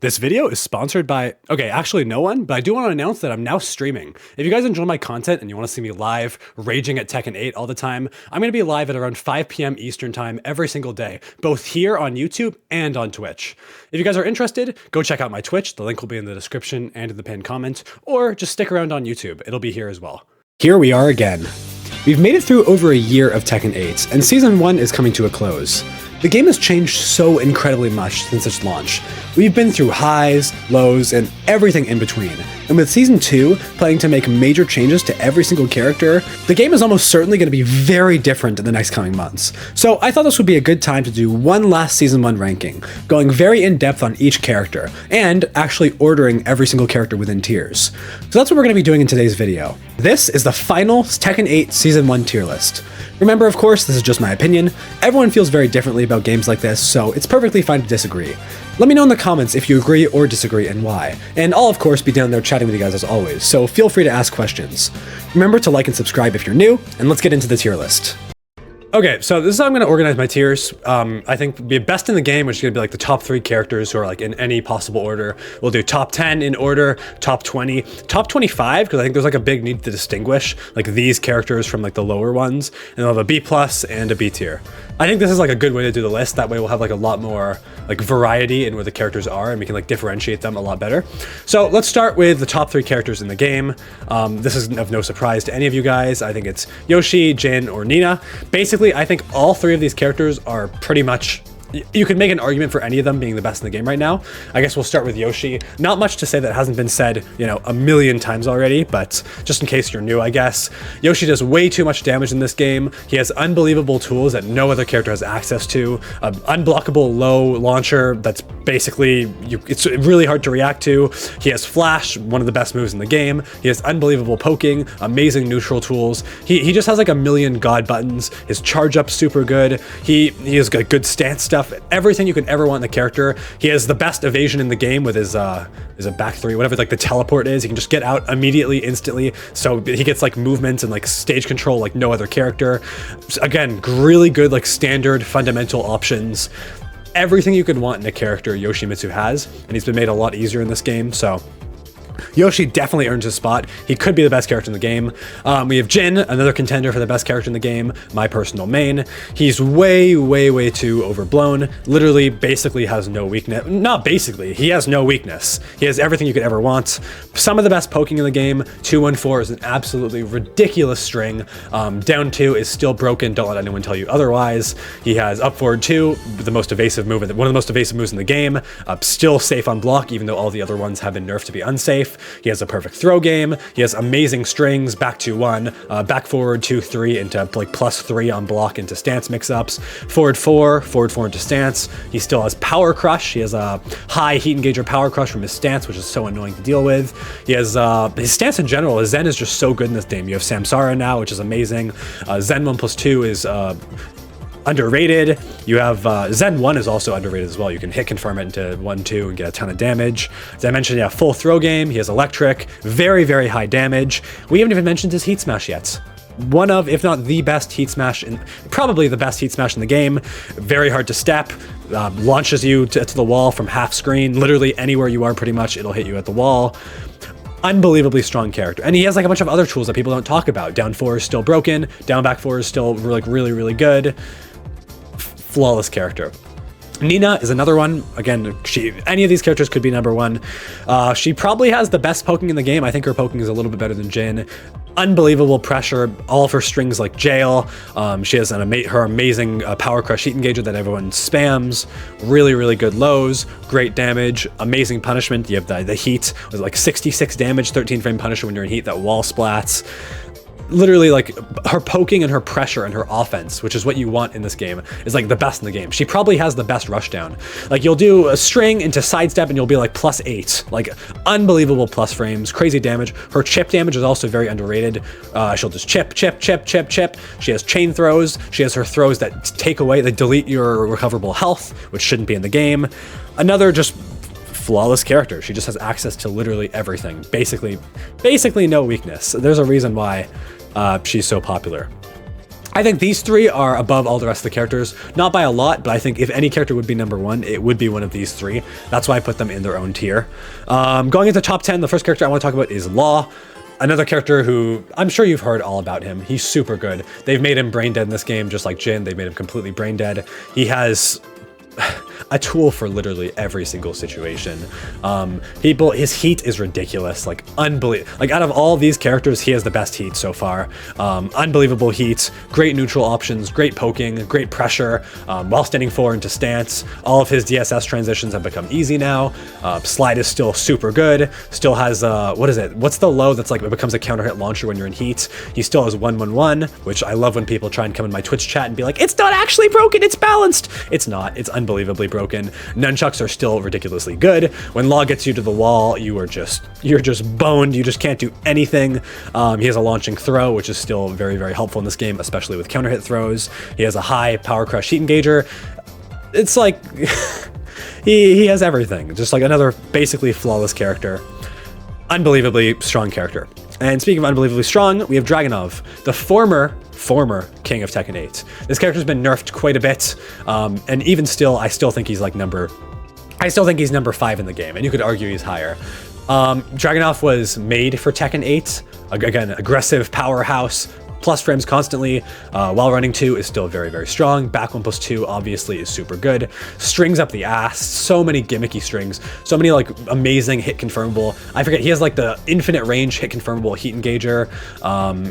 This video is sponsored by, okay, actually no one, but I do want to announce that I'm now streaming. If you guys enjoy my content and you want to see me live, raging at Tekken 8 all the time, I'm going to be live at around 5 p.m. Eastern time every single day, both here on YouTube and on Twitch. If you guys are interested, go check out my Twitch. The link will be in the description and in the pinned comment, or just stick around on YouTube. It'll be here as well. Here we are again. We've made it through over a year of Tekken 8, and Season 1 is coming to a close. The game has changed so incredibly much since its launch. We've been through highs, lows, and everything in between. And with Season 2 planning to make major changes to every single character, the game is almost certainly going to be very different in the next coming months. So I thought this would be a good time to do one last Season 1 ranking, going very in-depth on each character, and actually ordering every single character within tiers. So that's what we're going to be doing in today's video. This is the final Tekken 8 Season 1 tier list. Remember, of course, this is just my opinion. Everyone feels very differently about games like this, so it's perfectly fine to disagree. Let me know in the comments if you agree or disagree and why. And I'll, of course, be down there chatting with you guys as always, so feel free to ask questions. Remember to like and subscribe if you're new, and let's get into the tier list. Okay, so this is how I'm going to organize my tiers. I think the best in the game, which is going to be like the top 3 characters who are like in any possible order. We'll do top 10 in order, top 20, top 25, because I think there's like a big need to distinguish like these characters from like the lower ones. And they'll have a B+ and a B tier. I think this is like a good way to do the list. That way we'll have like a lot more like variety in where the characters are, and we can like differentiate them a lot better. So let's start with the top 3 characters in the game. This is of no surprise to any of you guys. I think it's Yoshi, Jin, or Nina. Basically, I think all 3 of these characters are pretty much, you could make an argument for any of them being the best in the game right now. I guess we'll start with Yoshi. Not much to say that hasn't been said, you know, a million times already, but just in case you're new, I guess. Yoshi does way too much damage in this game. He has unbelievable tools that no other character has access to. An unblockable low launcher that's basically, it's really hard to react to. He has Flash, one of the best moves in the game. He has unbelievable poking, amazing neutral tools. He just has like a million god buttons. His charge up's super good. He has got good stance stuff. Everything you could ever want in the character. He has the best evasion in the game with his a back 3, whatever like the teleport is. He can just get out immediately, instantly. So he gets like movements and like stage control like no other character. Again, really good like standard fundamental options. Everything you could want in a character Yoshimitsu has, and he's been made a lot easier in this game. So Yoshi definitely earns his spot. He could be the best character in the game. We have Jin, another contender for the best character in the game, my personal main. He's way too overblown. Literally, basically has no weakness. Not basically, he has no weakness. He has everything you could ever want. Some of the best poking in the game. 214 is an absolutely ridiculous string. Down 2 is still broken. Don't let anyone tell you otherwise. He has up forward 2, the most evasive move, one of the most evasive moves in the game. Still safe on block, even though all the other ones have been nerfed to be unsafe. He has a perfect throw game. He has amazing strings, back 2-1, back forward 2-3 into like +3 on block into stance mix-ups, forward 4 into stance. He still has power crush. He has a high heat engager power crush from his stance, which is so annoying to deal with. He has his stance in general. His Zen is just so good in this game. You have Samsara now, which is amazing. Zen 1+2 is underrated. You have Zen 1 is also underrated as well. You can hit confirm it into 1-2 and get a ton of damage. As I mentioned, yeah, full throw game. He has electric, very high damage. We haven't even mentioned his heat smash yet. One of, if not the best heat smash, probably the best heat smash in the game. Very hard to step, launches you to the wall from half screen. Literally anywhere you are, pretty much, it'll hit you at the wall. Unbelievably strong character, and he has like a bunch of other tools that people don't talk about. Down 4 is still broken. Down back 4 is still like really good. Flawless character. Nina is another one. Again, any of these characters could be number 1. She probably has the best poking in the game. I think her poking is a little bit better than Jin. Unbelievable pressure. All of her strings like jail. She has her amazing power crush heat engager that everyone spams. Really good lows. Great damage. Amazing punishment. You have the heat with like 66 damage, 13 frame punisher when you're in heat that wall splats. Literally, like, her poking and her pressure and her offense, which is what you want in this game, is like the best in the game. She probably has the best rushdown. Like, you'll do a string into sidestep and you'll be like +8. Like, unbelievable plus frames, crazy damage. Her chip damage is also very underrated. She'll just chip. She has chain throws. She has her throws that take away, that delete your recoverable health, which shouldn't be in the game. Another just flawless character. She just has access to literally everything. Basically no weakness. There's a reason why she's so popular. I think these three are above all the rest of the characters, not by a lot, but I think if any character would be number one, it would be one of these three. That's why I put them in their own tier. Going into top 10, the first character I want to talk about is Law. Another character who, I'm sure you've heard all about him. He's super good. They've made him brain dead in this game, just like Jin. They've made him completely brain dead. He has a tool for literally every single situation. His heat is ridiculous, like unbelievable. Like out of all these characters, he has the best heat so far. Unbelievable heat, great neutral options, great poking, great pressure, while standing forward into stance. All of his DSS transitions have become easy now. Slide is still super good. Still has, what is it? What's the low that's like, it becomes a counter hit launcher when you're in heat. He still has 1-1-1, which I love when people try and come in my Twitch chat and be like, it's not actually broken, it's balanced. It's not, it's unbelievably broken. Nunchucks are still ridiculously good. When Law gets you to the wall, you're just boned. You just can't do anything. He has a launching throw, which is still very, very helpful in this game, especially with counter hit throws. He has a high power crush heat engager. It's like he has everything. Just like another basically flawless character. Unbelievably strong character. And speaking of unbelievably strong, we have Dragunov, the former king of Tekken 8. This character's been nerfed quite a bit, and even still, I still think he's number 5 in the game, and you could argue he's higher. Dragunov was made for Tekken 8. Again, aggressive powerhouse, plus frames constantly, while running 2 is still very, very strong. Back 1+2 obviously is super good. Strings up the ass, so many gimmicky strings, so many like amazing hit confirmable. I forget, he has like the infinite range hit confirmable heat engager.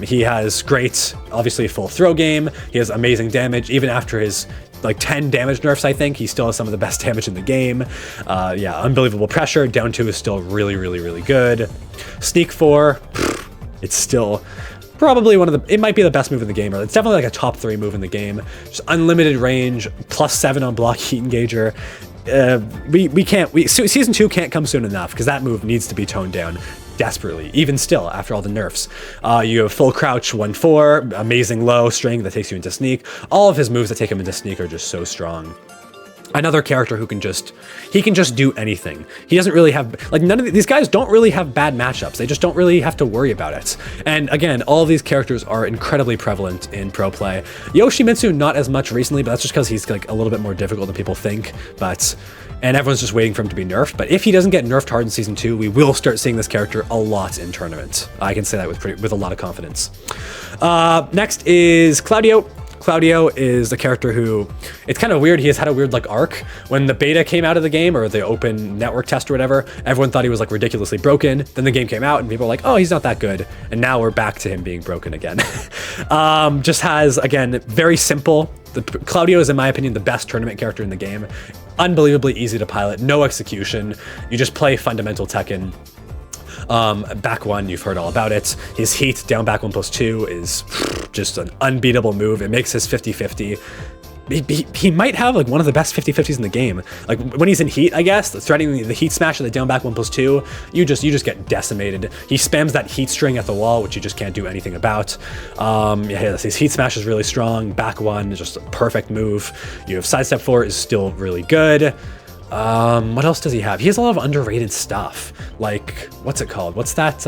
He has great, obviously full throw game. He has amazing damage, even after his like 10 damage nerfs, I think. He still has some of the best damage in the game. Yeah, unbelievable pressure. Down 2 is still really, really, really good. Sneak 4, it's still probably it might be the best move in the game, or it's definitely like a top 3 move in the game. Just unlimited range, +7 on block heat engager. Season 2 can't come soon enough, because that move needs to be toned down desperately, even still, after all the nerfs. You have full crouch 1-4, amazing low string that takes you into sneak. All of his moves that take him into sneak are just so strong. Another character who can just do anything. He doesn't really have, like, none of these guys don't really have bad matchups. They just don't really have to worry about it. And again, all of these characters are incredibly prevalent in pro play. Yoshimitsu, not as much recently, but that's just because he's like a little bit more difficult than people think. And everyone's just waiting for him to be nerfed. But if he doesn't get nerfed hard in Season 2, we will start seeing this character a lot in tournament. I can say that with a lot of confidence. Next is Claudio. Claudio is the character who, it's kind of weird, he has had a weird like arc. When the beta came out of the game, or the open network test or whatever, everyone thought he was like ridiculously broken. Then the game came out and people were like, oh, he's not that good. And now we're back to him being broken again. Just has, again, very simple. Claudio is, in my opinion, the best tournament character in the game. Unbelievably easy to pilot, no execution. You just play fundamental Tekken. Back 1, you've heard all about it. His heat down back 1+2 is just an unbeatable move. It makes his 50-50. He might have like one of the best 50-50s in the game. Like when he's in heat, I guess, threading the heat smash of the down back 1+2, you just get decimated. He spams that heat string at the wall, which you just can't do anything about. Yeah, his heat smash is really strong. Back 1 is just a perfect move. You have sidestep 4 is still really good. What else does he have? He has a lot of underrated stuff. Like, what's it called? What's that?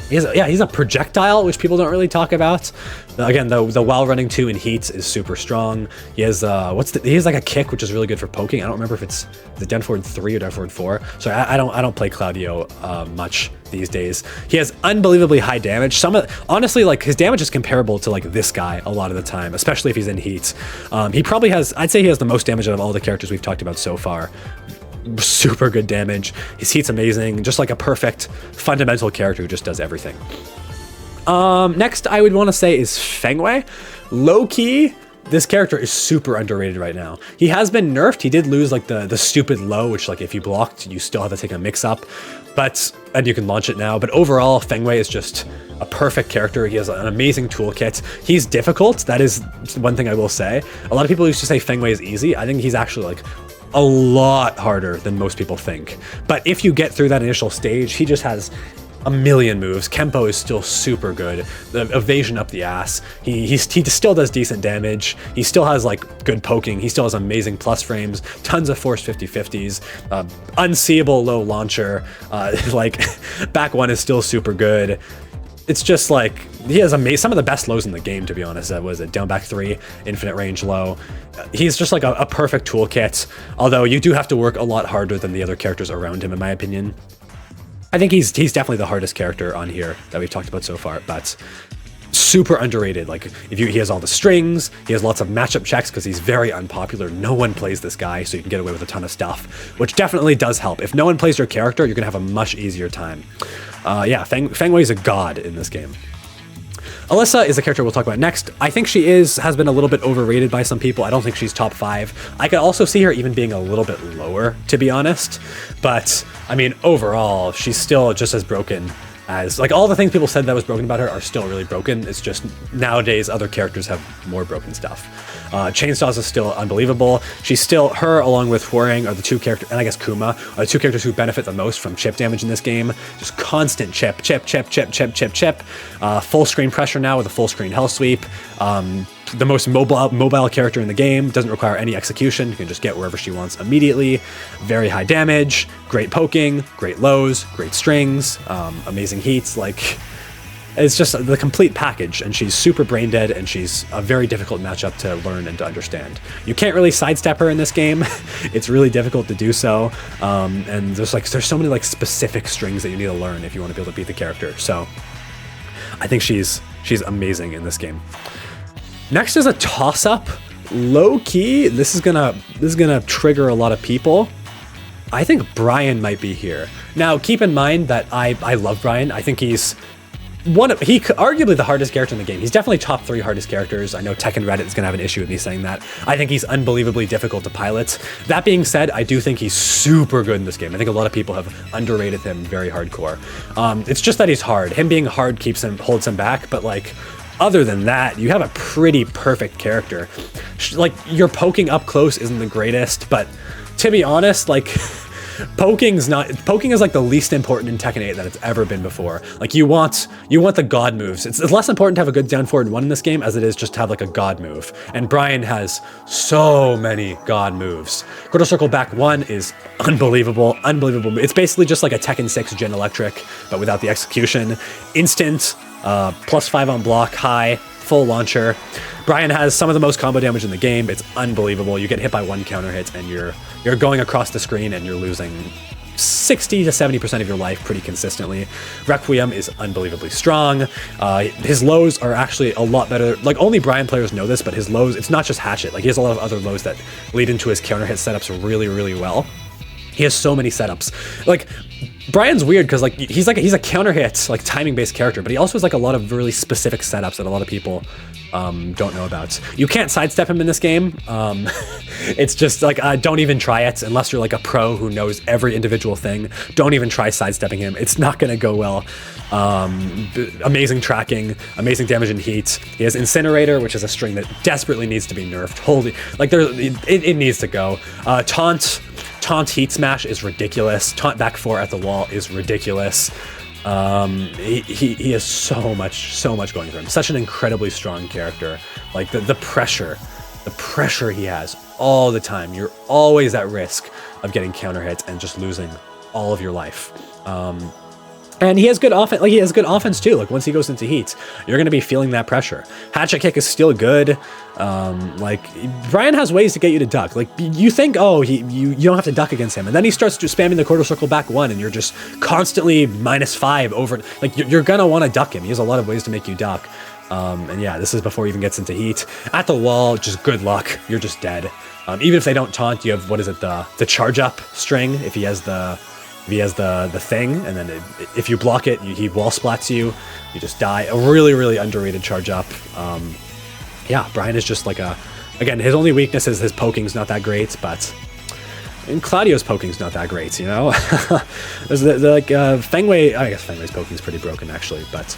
He's a projectile, which people don't really talk about. Again, the while running 2 in heat is super strong. He has he has like a kick, which is really good for poking. I don't remember if it's the down forward 3 or down forward 4. So I don't play Claudio much these days. He has unbelievably high damage. Honestly, like his damage is comparable to like this guy a lot of the time, especially if he's in heat. He probably has, I'd say he has the most damage out of all the characters we've talked about so far. Super good damage. His heat's amazing. Just like a perfect fundamental character who just does everything. Next I would want to say is Feng. Low-key, this character is super underrated right now. He has been nerfed. He did lose like the stupid low, which like if you blocked, you still have to take a mix-up. And you can launch it now. But overall, Feng is just a perfect character. He has an amazing toolkit. He's difficult. That is one thing I will say. A lot of people used to say Feng is easy. I think he's actually like a lot harder than most people think. But if you get through that initial stage, he just has a million moves. Kempo is still super good. The evasion up the ass. He still does decent damage. He still has like good poking. He still has amazing plus frames. Tons of force 50-50s. Unseeable low launcher. Like back 1 is still super good. It's just like he has some of the best lows in the game, to be honest. That was a down back 3, infinite range low. He's just like a perfect toolkit, although you do have to work a lot harder than the other characters around him, in my opinion. I think he's definitely the hardest character on here that we've talked about so far, but super underrated. Like, he has all the strings, he has lots of matchup checks because he's very unpopular. No one plays this guy, so you can get away with a ton of stuff, which definitely does help. If no one plays your character, you're gonna have a much easier time. Yeah, Feng Wei is a god in this game. Alisa is a character we'll talk about next. I think she has been a little bit overrated by some people. I don't think she's top 5. I could also see her even being a little bit lower, to be honest. But, I mean, overall, she's still just as broken as, like, all the things people said that was broken about her are still really broken. It's just nowadays other characters have more broken stuff. Chainsaws is still unbelievable. Her along with Hwoarang are the 2 characters, and I guess Kuma, are the 2 characters who benefit the most from chip damage in this game. Just constant chip. Full screen pressure now with a full screen hell sweep. The most mobile character in the game, doesn't require any execution. You can just get wherever she wants immediately. Very high damage, great poking, great lows, great strings, amazing heats. Like, it's just the complete package, and she's super brain dead, and she's a very difficult matchup to learn and to understand. You can't really sidestep her in this game. It's really difficult to do so, and there's so many like specific strings that you need to learn if you want to be able to beat the character. So I think she's amazing in this game. Next is a toss-up. Low-key, this is gonna trigger a lot of people. I think Bryan might be here. Now, keep in mind that I love Bryan. I think he's arguably the hardest character in the game. He's definitely top 3 hardest characters. I know Tekken Reddit is gonna have an issue with me saying that. I think he's unbelievably difficult to pilot. That being said, I do think he's super good in this game. I think a lot of people have underrated him very hardcore. It's just that he's hard. Him being hard holds him back, but like, other than that, you have a pretty perfect character. Like, your poking up close isn't the greatest, but to be honest, like, poking is like the least important in Tekken 8 that it's ever been before. Like, you want the god moves. It's less important to have a good down forward 1 in this game as it is just to have like a god move. And Bryan has so many god moves. Quarter circle back 1 is unbelievable. It's basically just like a Tekken 6 Gen Electric, but without the execution. Instant, +5 on block, high, full launcher. Bryan has some of the most combo damage in the game. It's unbelievable. You get hit by 1 counter hit and you're going across the screen and you're losing 60 to 70% of your life pretty consistently. Requiem is unbelievably strong. His lows are actually a lot better. Like, only Bryan players know this, but his lows, it's not just hatchet. Like, he has a lot of other lows that lead into his counter hit setups really, really well. He has so many setups. Like, Bryan's weird because like he's a counter hit, like timing based character, but he also has like a lot of really specific setups that a lot of people don't know about. You can't sidestep him in this game. It's just like, don't even try it unless you're like a pro who knows every individual thing. Don't even try sidestepping him. It's not gonna go well. Amazing tracking, amazing damage and heat. He has Incinerator, which is a string that desperately needs to be nerfed. Holy, like it needs to go. Taunt Heat Smash is ridiculous. Taunt back 4 at the wall is ridiculous. He has so much going for him. Such an incredibly strong character. Like the pressure he has all the time. You're always at risk of getting counter hits and just losing all of your life. And he has good offense. Like, he has good offense too. Like, once he goes into heat, you're going to be feeling that pressure. Hatchet kick is still good. Like, Bryan has ways to get you to duck. Like, you think, oh, you don't have to duck against him, and then he starts just spamming the quarter circle back 1, and you're just constantly -5 over. Like, you're gonna want to duck him. He has a lot of ways to make you duck. And yeah, this is before he even gets into heat. At the wall, just good luck. You're just dead. Even if they don't taunt, you have, what is it, the charge up string. If he has the thing, and then if you block it, he wall splats you. You just die. A really, really underrated charge up. Yeah, Bryan is just like again, his only weakness is his poking's not that great, and Claudio's poking's not that great, you know? There's Feng Wei, I guess Feng Wei's poking's pretty broken actually, but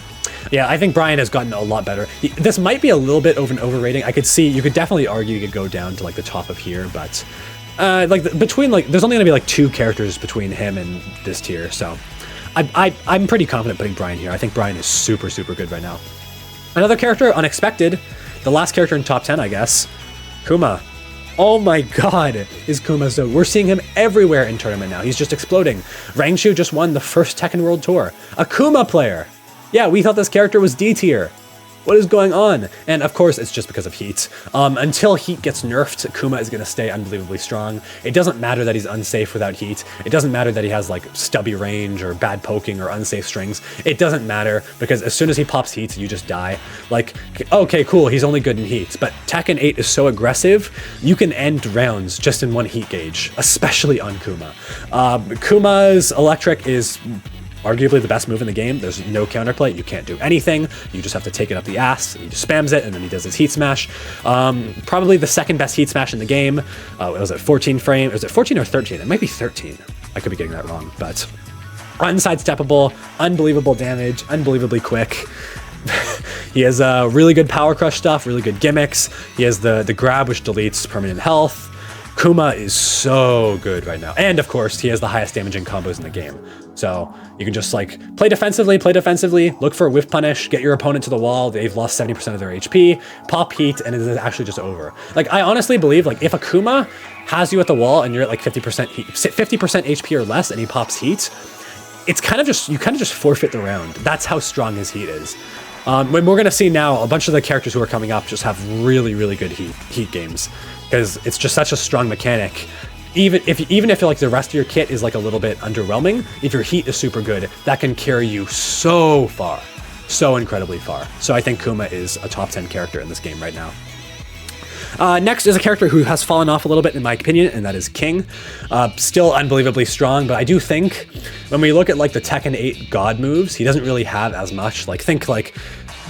yeah, I think Bryan has gotten a lot better. This might be a little bit of an overrating. You could definitely argue you could go down to like the top of here, but there's only gonna be like 2 characters between him and this tier, so I'm pretty confident putting Bryan here. I think Bryan is super, super good right now. Another character, unexpected, the last character in top 10, I guess, Kuma. Oh my god, is Kuma so... We're seeing him everywhere in tournament now. He's just exploding. Rangshu just won the first Tekken World Tour. A Kuma player. Yeah, we thought this character was D tier. What is going on? And of course, it's just because of heat. Until heat gets nerfed, Kuma is going to stay unbelievably strong. It doesn't matter that he's unsafe without heat. It doesn't matter that he has like stubby range or bad poking or unsafe strings. It doesn't matter because as soon as he pops heat, you just die. Like, okay, cool, he's only good in heat, but Tekken 8 is so aggressive, you can end rounds just in one heat gauge, especially on Kuma. Kuma's electric is arguably the best move in the game. There's no counterplay. You can't do anything. You just have to take it up the ass. He just spams it, and then he does his heat smash. Probably the second best heat smash in the game. Was it 14 frame? Was it 14 or 13? It might be 13. I could be getting that wrong, but unsidesteppable, unbelievable damage, unbelievably quick. He has really good power crush stuff, really good gimmicks. He has the grab, which deletes permanent health. Kuma is so good right now. And of course, he has the highest damaging combos in the game. So you can just like play defensively, look for a whiff punish, get your opponent to the wall. They've lost 70% of their HP, pop heat, and it is actually just over. Like, I honestly believe like if a Kuma has you at the wall and you're at like 50% heat, 50% HP or less and he pops heat, it's kind of just, you kind of just forfeit the round. That's how strong his heat is. When we're going to see now, a bunch of the characters who are coming up just have really, really good heat games because it's just such a strong mechanic. Even if like the rest of your kit is like a little bit underwhelming, if your heat is super good, that can carry you so far, so incredibly far. So I think Kuma is a top 10 character in this game right now. Next is a character who has fallen off a little bit in my opinion, and that is King. Still unbelievably strong, but I do think when we look at like the Tekken 8 God moves, he doesn't really have as much. Like think like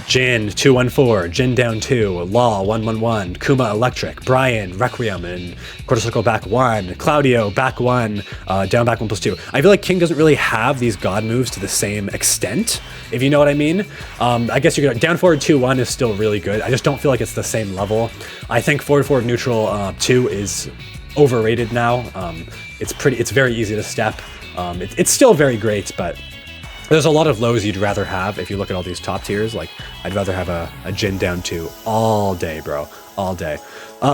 Jin 214, Jin down 2, Law 111, Kuma electric, Bryan Requiem, and quarter circle back 1, Claudio back 1, down back 1+2. I feel like King doesn't really have these God moves to the same extent, if you know what I mean. I guess you're gonna down forward 2-1 is still really good. I just don't feel like it's the same level. I think forward neutral 2 is overrated now. It's very easy to step. It's still very great, but there's a lot of lows you'd rather have if you look at all these top tiers. Like, I'd rather have a Jin down 2 all day, bro. All day.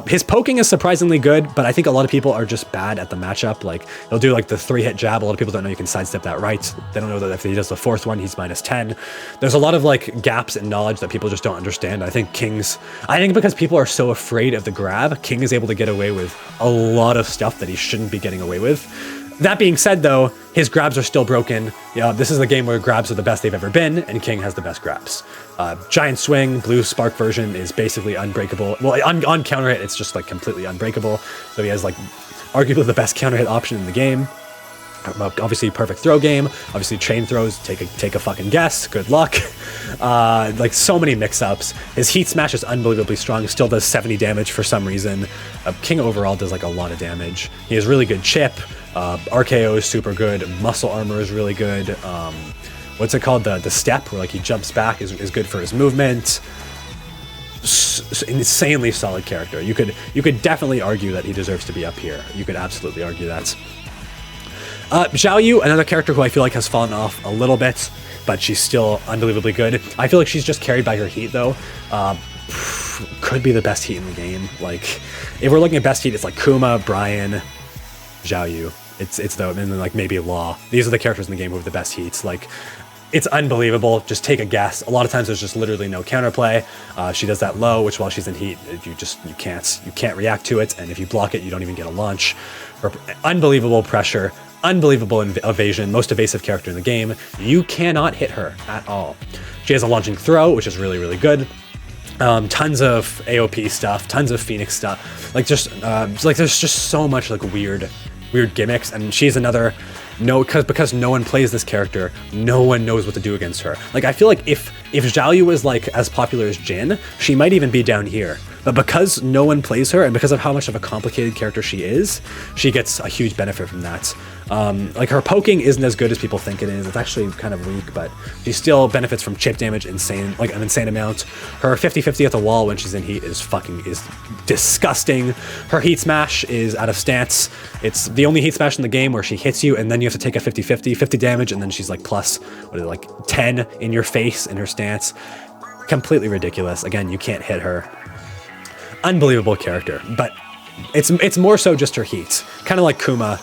His poking is surprisingly good, but I think a lot of people are just bad at the matchup. Like, he'll do like the 3-hit jab. A lot of people don't know you can sidestep that right. They don't know that if he does the 4th one, he's -10. There's a lot of like gaps in knowledge that people just don't understand. I think because people are so afraid of the grab, King is able to get away with a lot of stuff that he shouldn't be getting away with. That being said, though, his grabs are still broken. Yeah, this is the game where grabs are the best they've ever been, and King has the best grabs. Giant Swing, Blue Spark version is basically unbreakable. Well, on counter hit, it's just like completely unbreakable. So he has like arguably the best counter hit option in the game. Obviously, perfect throw game. Obviously, chain throws. Take a fucking guess. Good luck. Like so many mix-ups. His heat smash is unbelievably strong. Still does 70 damage for some reason. King overall does like a lot of damage. He has really good chip. RKO is super good. Muscle armor is really good. What's it called? The step where like he jumps back is good for his movement. Insanely solid character. You could definitely argue that he deserves to be up here. You could absolutely argue that. Xiao Yu, another character who I feel like has fallen off a little bit, but she's still unbelievably good. I feel like she's just carried by her heat though. Could be the best heat in the game. Like, if we're looking at best heat, it's like Kuma, Bryan, Xiao Yu. It's though, and then like maybe Law. These are the characters in the game who have the best heats. Like, it's unbelievable. Just take a guess. A lot of times there's just literally no counterplay. She does that low, which while she's in heat, you can't react to it, and if you block it, you don't even get a launch. Unbelievable pressure. Unbelievable evasion, most evasive character in the game. You cannot hit her at all. She has a launching throw, which is really, really good. Tons of AOP stuff, tons of Phoenix stuff. Like there's just so much like weird gimmicks, and she's another because no one plays this character, no one knows what to do against her. Like, I feel like if Xiao Yu was like as popular as Jin, she might even be down here. But because no one plays her, and because of how much of a complicated character she is, she gets a huge benefit from that. Like, her poking isn't as good as people think it is. It's actually kind of weak, but she still benefits from chip damage an insane amount. Her 50-50 at the wall when she's in heat is disgusting. Her heat smash is out of stance. It's the only heat smash in the game where she hits you, and then you have to take a 50 damage, and then she's like plus 10 in your face in her stance. Completely ridiculous. Again, you can't hit her. Unbelievable character, but it's more so just her heat, kind of like Kuma.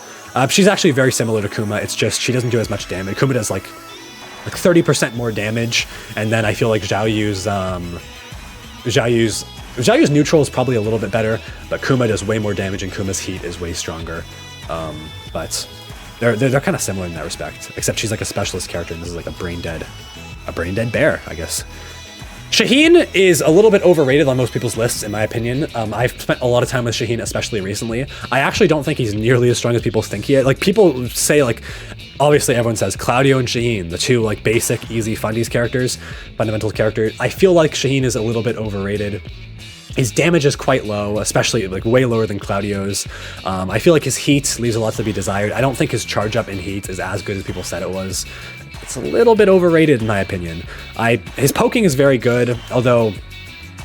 She's actually very similar to Kuma. It's just she doesn't do as much damage. Kuma does like like 30% more damage. And then I feel like Xiaoyu's neutral is probably a little bit better, but Kuma does way more damage and Kuma's heat is way stronger. But they're kind of similar in that respect, except she's like a specialist character and this is like a brain dead bear, I guess. Shaheen is a little bit overrated on most people's lists, in my opinion. I've spent a lot of time with Shaheen, especially recently. I actually don't think he's nearly as strong as people think he is. Like, people say, like, obviously everyone says Claudio and Shaheen, the two, like, basic, easy fundamental characters. I feel like Shaheen is a little bit overrated. His damage is quite low, especially like way lower than Claudio's. I feel like his heat leaves a lot to be desired. I don't think his charge up in heat is as good as people said it was. It's a little bit overrated in my opinion. His poking is very good, although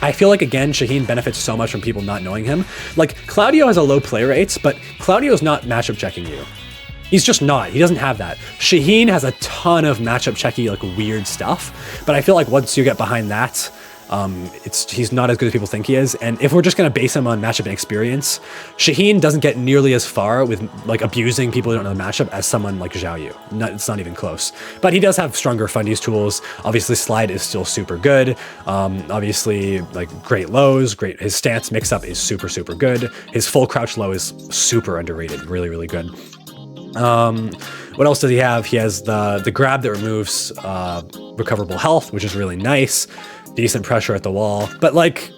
I feel like, again, Shaheen benefits so much from people not knowing him. Like, Claudio has a low play rate, but Claudio's not matchup checking you. He's just not. He doesn't have that. Shaheen has a ton of matchup checky, like, weird stuff, but I feel like once you get behind that, he's not as good as people think he is. And if we're just going to base him on matchup and experience, Shaheen doesn't get nearly as far with like abusing people who don't know the matchup as someone like Xiaoyu. It's not even close. But he does have stronger fundies tools. Obviously, slide is still super good. Obviously, like great lows, great. His stance mix-up is super, super good. His full crouch low is super underrated. Really, really good. What else does he have? He has the grab that removes recoverable health, which is really nice. Decent pressure at the wall, but like,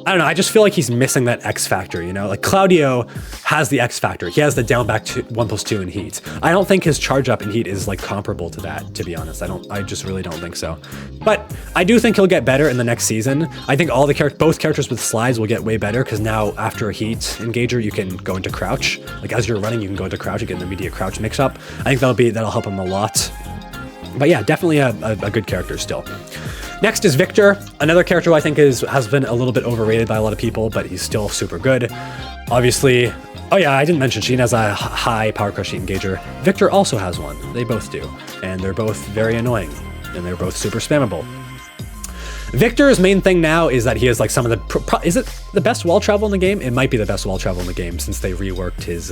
I don't know, I just feel like he's missing that X factor, you know? Like, Claudio has the X factor. He has the down back 1+2 in heat. I don't think his charge up in heat is like comparable to that, to be honest. I just really don't think so. But I do think he'll get better in the next season. I think both characters with slides will get way better because now after a heat engager, you can go into crouch. Like, as you're running, you can go into crouch, you get an immediate crouch mix up. I think that'll help him a lot. But yeah, definitely a good character still. Next is Victor, another character who I think has been a little bit overrated by a lot of people, but he's still super good. Obviously, oh yeah, I didn't mention Shaheen has a high power crush heat engager. Victor also has one. They both do. And they're both very annoying. And they're both super spammable. Victor's main thing now is that he has like some of the, is it the best wall travel in the game? It might be the best wall travel in the game since they reworked his,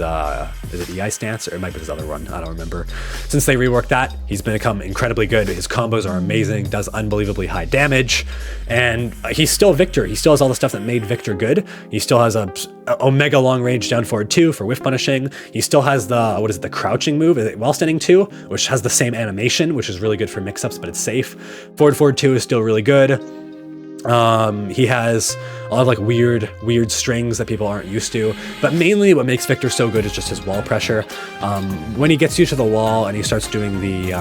is it EI stance? Or it might be his other one, I don't remember. Since they reworked that, he's become incredibly good. His combos are amazing, does unbelievably high damage, and he's still Victor. He still has all the stuff that made Victor good. He still has a Omega long range down forward 2 for whiff punishing. He still has the crouching move, while standing 2, which has the same animation, which is really good for mix-ups, but it's safe. Forward 2 is still really good. He has a lot of like weird strings that people aren't used to, but mainly what makes Victor so good is just his wall pressure. When he gets you to the wall and he starts doing the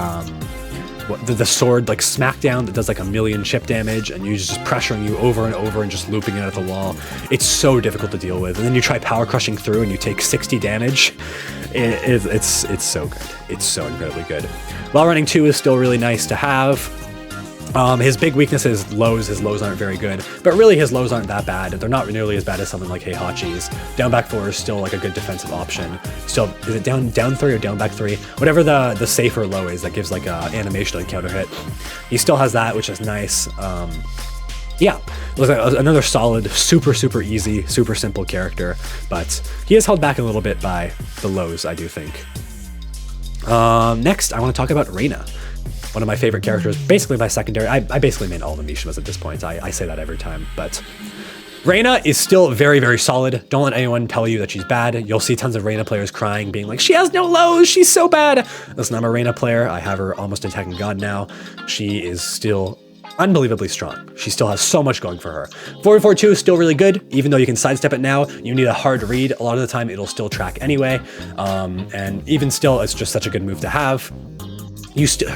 sword like smackdown that does like 1,000,000 chip damage and you just pressuring you over and over and just looping it at the wall, it's so difficult to deal with. And then you try power crushing through and you take 60 damage. It's so good. It's so incredibly good. While running 2 is still really nice to have. His big weakness is lows. His lows aren't very good, but really his lows aren't that bad. They're not nearly as bad as something like Heihachi's. Down back 4 is still like a good defensive option. Still, is it down 3 or down back 3? Whatever the safer low is that gives like a animation like counter hit. He still has that, which is nice. Yeah, looks like another solid, super easy, super simple character, but he is held back a little bit by the lows, I do think. Next, I want to talk about Reina. One of my favorite characters, basically my secondary. I basically made all the Mishimas at this point. I say that every time, but Reina is still very solid. Don't let anyone tell you that she's bad. You'll see tons of Reina players crying, being like, she has no lows, she's so bad. Listen, I'm a Reina player. I have her almost in Tekken God now. She is still unbelievably strong. She still has so much going for her. 4-4-2 is still really good, even though you can sidestep it now. You need a hard read. A lot of the time, it'll still track anyway. And even still, it's just such a good move to have.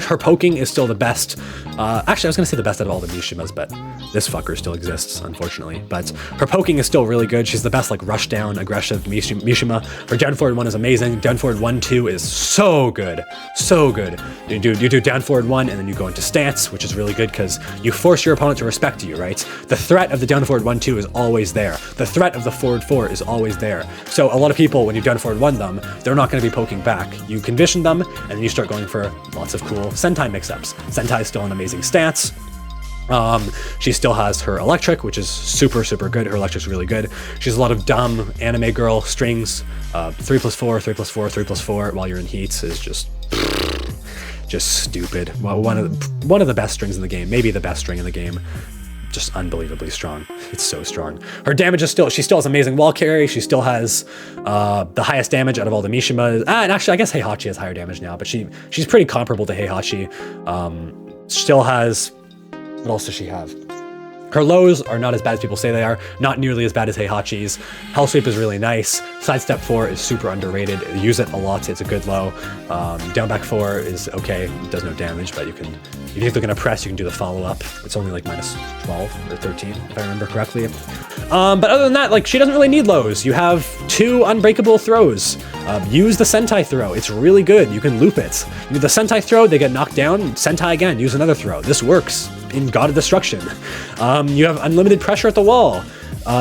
Her poking is still the best. Actually, I was going to say the best out of all the Mishimas, but this fucker still exists, unfortunately. But her poking is still really good. She's the best, like, rush down, aggressive Mishima. Her down forward 1 is amazing. Down forward 1-2 is so good. So good. You do down forward 1, and then you go into stance, which is really good because you force your opponent to respect you, right? The threat of the down forward 1-2 is always there. The threat of the forward 4 is always there. So a lot of people, when you down forward 1 them, they're not going to be poking back. You condition them, and then you start going for lots of cool Sentai mix-ups. Sentai is still an amazing stance. She still has her electric, which is super good. Her electric's really good. She has a lot of dumb anime girl strings. 3+4, 3+4, 3+4 while you're in heats is just just stupid. Well, one of the best strings in the game, maybe the best string in the game. Just unbelievably strong. It's so strong. Her damage is she still has amazing wall carry. She still has the highest damage out of all the Mishimas. And actually, I guess Heihachi has higher damage now, but she's pretty comparable to Heihachi. Still has, what else does she have? Her lows are not as bad as people say they are, not nearly as bad as Heihachi's. Hell Sweep is really nice. Sidestep 4 is super underrated. Use it a lot, it's a good low. Down back 4 is okay, it does no damage, but you can, if you're gonna press, you can do the follow-up. It's only like minus 12 or 13, if I remember correctly. But other than that, like, she doesn't really need lows. You have 2 unbreakable throws. Use the Sentai throw, it's really good, you can loop it. You do the Sentai throw, they get knocked down, Sentai again, use another throw. This works in God of Destruction. You have unlimited pressure at the wall.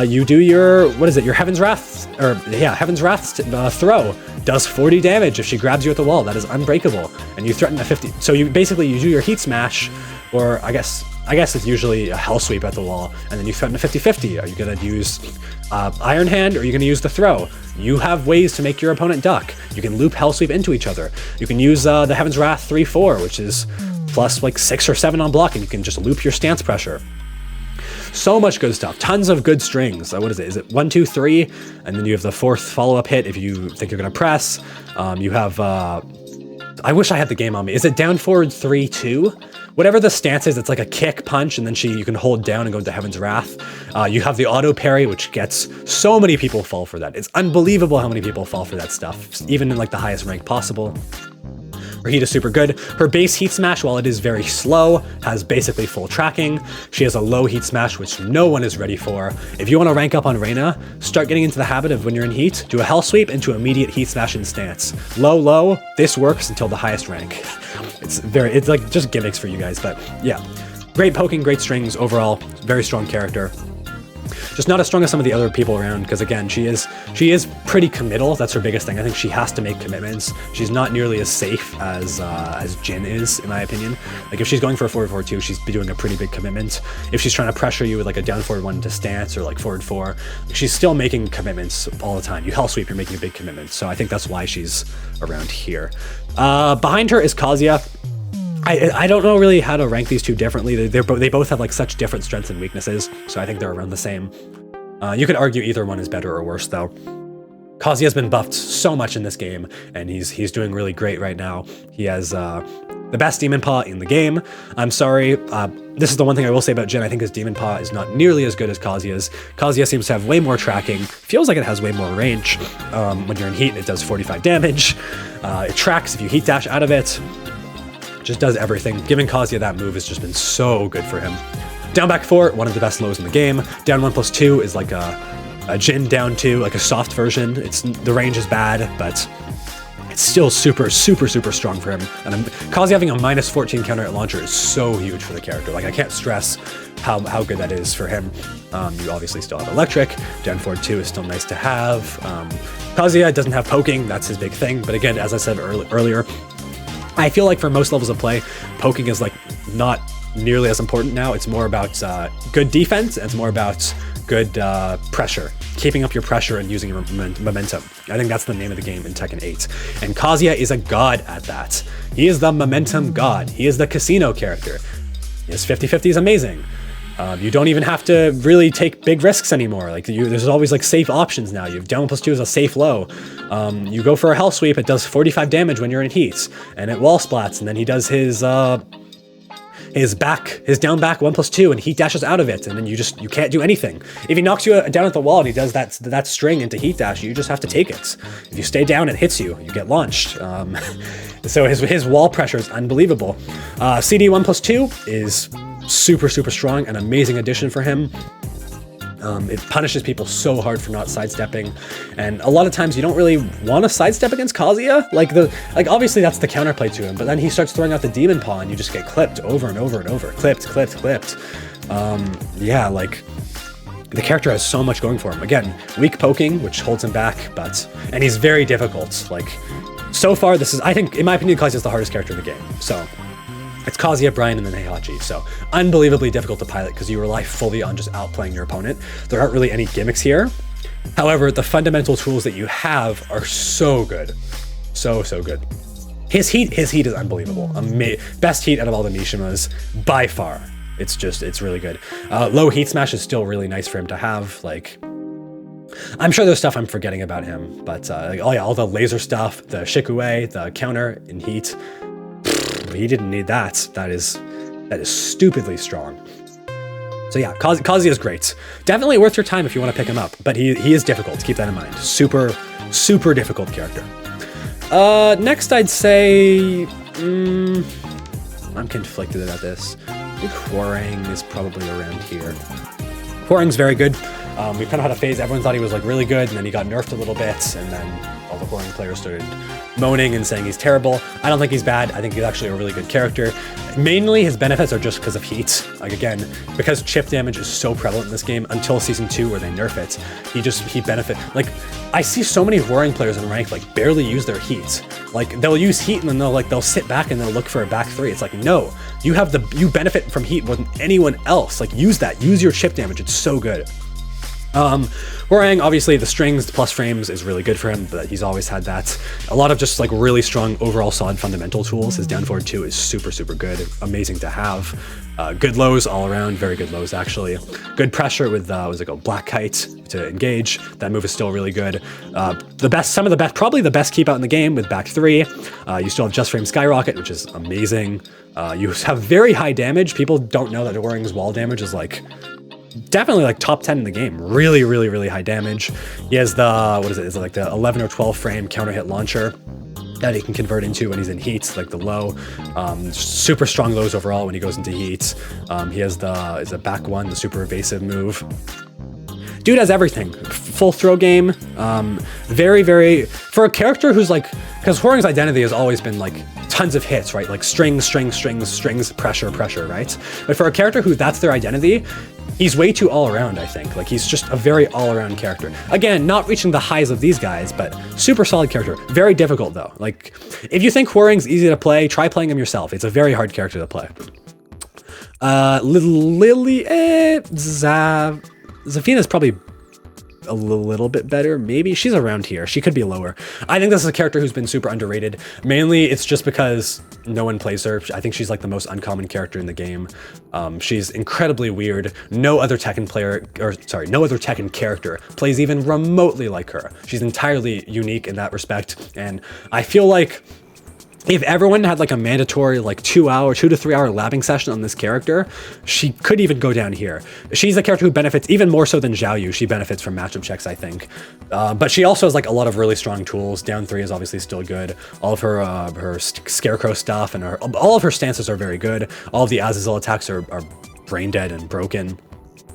You do your, what is it, your Heaven's Wrath, Heaven's Wrath throw. Does 40 damage if she grabs you at the wall. That is unbreakable. And you threaten a 50. So you basically, you do your Heat Smash, or I guess it's usually a Hell Sweep at the wall, and then you threaten a 50-50. Are you gonna use Iron Hand, or are you gonna use the throw? You have ways to make your opponent duck. You can loop Hell Sweep into each other. You can use the Heaven's Wrath 3-4, which is plus like 6 or 7 on block, and you can just loop your stance pressure. So much good stuff. Tons of good strings. What is it? Is it 1, 2, 3? And then you have the 4th follow-up hit if you think you're gonna press. You have, I wish I had the game on me. Is it down forward 3, 2? Whatever the stance is, it's like a kick, punch, and then you can hold down and go into Heaven's Wrath. You have the auto parry, which gets so many people fall for that. It's unbelievable how many people fall for that stuff, even in like the highest rank possible. Her heat is super good. Her base heat smash, while it is very slow, has basically full tracking. She has a low heat smash, which no one is ready for. If you want to rank up on Reina, start getting into the habit of when you're in heat, do a hell sweep into immediate heat smash and stance. Low, low, this works until the highest rank. It's like just gimmicks for you guys, but yeah. Great poking, great strings, overall, very strong character. Just not as strong as some of the other people around, because again, she is pretty committal. That's her biggest thing. I think she has to make commitments. She's not nearly as safe as Jin is, in my opinion. Like if she's going for a forward 4-2, she's doing a pretty big commitment. If she's trying to pressure you with like a down forward 1 to stance or like forward 4, she's still making commitments all the time. You hell sweep, you're making a big commitment. So I think that's why she's around here. Behind her is Kazuya. I don't know really how to rank these two differently. They both have like such different strengths and weaknesses, so I think they're around the same. You could argue either one is better or worse though. Kazuya's been buffed so much in this game, and he's doing really great right now. He has the best Demon Paw in the game. I'm sorry, this is the one thing I will say about Jin. I think his Demon Paw is not nearly as good as Kazuya's. Kazuya seems to have way more tracking, feels like it has way more range. When you're in heat, it does 45 damage. It tracks if you heat dash out of it. Just does everything. Giving Kazuya that move has just been so good for him. Down back 4, one of the best lows in the game. Down 1+2 is like a Jin down 2, like a soft version. The range is bad, but it's still super, super, super strong for him. And Kazuya having a -14 counter at launcher is so huge for the character. Like I can't stress how good that is for him. You obviously still have electric. Down forward 2 is still nice to have. Kazuya doesn't have poking, that's his big thing. But again, as I said earlier, I feel like for most levels of play, poking is like not nearly as important now. It's more about good defense, and it's more about good pressure. Keeping up your pressure and using your momentum. I think that's the name of the game in Tekken 8. And Kazuya is a god at that. He is the momentum god. He is the casino character. His 50-50 is amazing. You don't even have to really take big risks anymore. Like there's always like safe options now. You have down +2 is a safe low. You go for a hell sweep, it does 45 damage when you're in heat, and it wall splats, and then he does his down back 1+2 and heat dashes out of it, and then you can't do anything. If he knocks you down at the wall and he does that string into heat dash, you just have to take it. If you stay down, it hits you. You get launched. So his wall pressure is unbelievable. CD 1+2 is super, super strong, an amazing addition for him. It punishes people so hard for not sidestepping, and a lot of times you don't really want to sidestep against Kazuya. Like obviously that's the counterplay to him, but then he starts throwing out the Demon Paw and you just get clipped over and over and over. Clipped. Yeah, like the character has so much going for him. Again, weak poking, which holds him back, and he's very difficult. Like so far, I think, in my opinion, Kazuya's the hardest character in the game. So it's Kazuya, Bryan, and then Heihachi. So unbelievably difficult to pilot because you rely fully on just outplaying your opponent. There aren't really any gimmicks here. However, the fundamental tools that you have are so good. So good. His heat is unbelievable. Best heat out of all the Mishimas by far. It's really good. Low heat smash is still really nice for him to have. Like, I'm sure there's stuff I'm forgetting about him, but oh yeah, all the laser stuff, the Shikue, the counter in heat. He didn't need that. That is stupidly strong. So yeah, Kazuya is great. Definitely worth your time if you want to pick him up, but he is difficult. Keep that in mind. Super difficult character. Next I'd say, I'm conflicted about this. I think Hwoarang is probably around here. Hwoarang's very good. We kind of had a phase, everyone thought he was like really good, and then he got nerfed a little bit, and then all the Hwoarang players started moaning and saying he's terrible. I don't think he's bad. I think he's actually a really good character. Mainly his benefits are just because of heat. Like, again, because chip damage is so prevalent in this game until season 2 where they nerf it, he benefit. Like, I see so many Hwoarang players in rank like barely use their heat. Like, they'll use heat and then they'll sit back and they'll look for a back 3. It's like, no, you benefit from heat more than anyone else. Like, use that. Use your chip damage. It's so good. Hwoarang, obviously the strings, the plus frames is really good for him, but he's always had that. A lot of just like really strong overall solid fundamental tools. His down forward 2 is super good, amazing to have. Good lows all around, very good lows actually. Good pressure with Black Kite to engage. That move is still really good. Probably the best keep out in the game with back 3. You still have Just Frame Skyrocket, which is amazing. You have very high damage. People don't know that Hwoarang's wall damage is like definitely like top 10 in the game. Really high damage. He has the, is it like the 11 or 12 frame counter hit launcher that he can convert into when he's in heat, like the low. Super strong lows overall when he goes into heat. He has the back 1, the super evasive move. Dude has everything. Full throw game. Very, for a character who's like, because Hwoarang's identity has always been like tons of hits, right? Like strings, pressure, right? But for a character who that's their identity, he's way too all-around, I think. Like, he's just a very all-around character. Again, not reaching the highs of these guys, but super solid character. Very difficult, though. Like, if you think Hwoarang's easy to play, try playing him yourself. It's a very hard character to play. Lili, Zafina's probably a little bit better. Maybe she's around here. She could be lower. I think this is a character who's been super underrated. Mainly it's just because no one plays her. I think she's like the most uncommon character in the game. She's incredibly weird. No other Tekken character plays even remotely like her. She's entirely unique in that respect. And I feel like if everyone had like a mandatory like 2 to 3 hour labbing session on this character, she could even go down here. She's a character who benefits even more so than Xiaoyu. She benefits from matchup checks, I think. But she also has like a lot of really strong tools. Down 3 is obviously still good. All of her scarecrow stuff and all of her stances are very good. All of the Azazel attacks are brain dead and broken.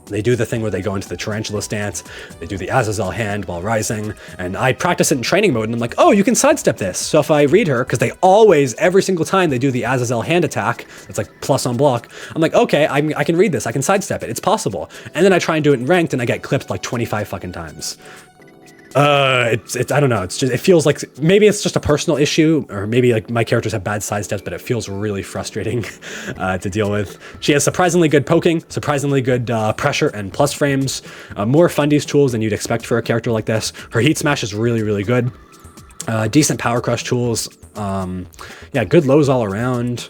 They do the thing where they go into the tarantula stance, they do the Azazel hand while rising, and I practice it in training mode, and I'm like, oh, you can sidestep this. So if I read her, because they always, every single time they do the Azazel hand attack, it's like plus on block, I'm like, okay, I can read this, I can sidestep it, it's possible. And then I try and do it in ranked, and I get clipped like 25 fucking times. I don't know, it feels like, maybe it's just a personal issue, or maybe like my characters have bad sidesteps, but it feels really frustrating to deal with. She has surprisingly good poking, surprisingly good pressure and plus frames, more fundies tools than you'd expect for a character like this. Her heat smash is really good. Decent power crush tools. Yeah, good lows all around.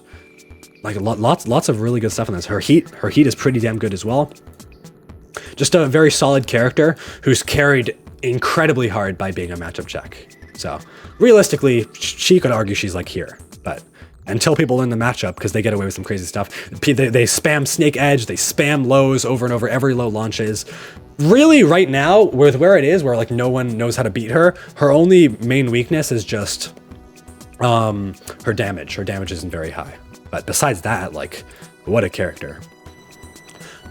Like lots of really good stuff in this. Her heat is pretty damn good as well. Just a very solid character who's carried incredibly hard by being a matchup check. So realistically, she could argue she's like here, but until people learn the matchup, because they get away with some crazy stuff, they spam snake edge, they spam lows over and over, every low launches. Really, right now, with where it is, where like no one knows how to beat her, her only main weakness is just her damage. Her damage isn't very high, but besides that, like, what a character.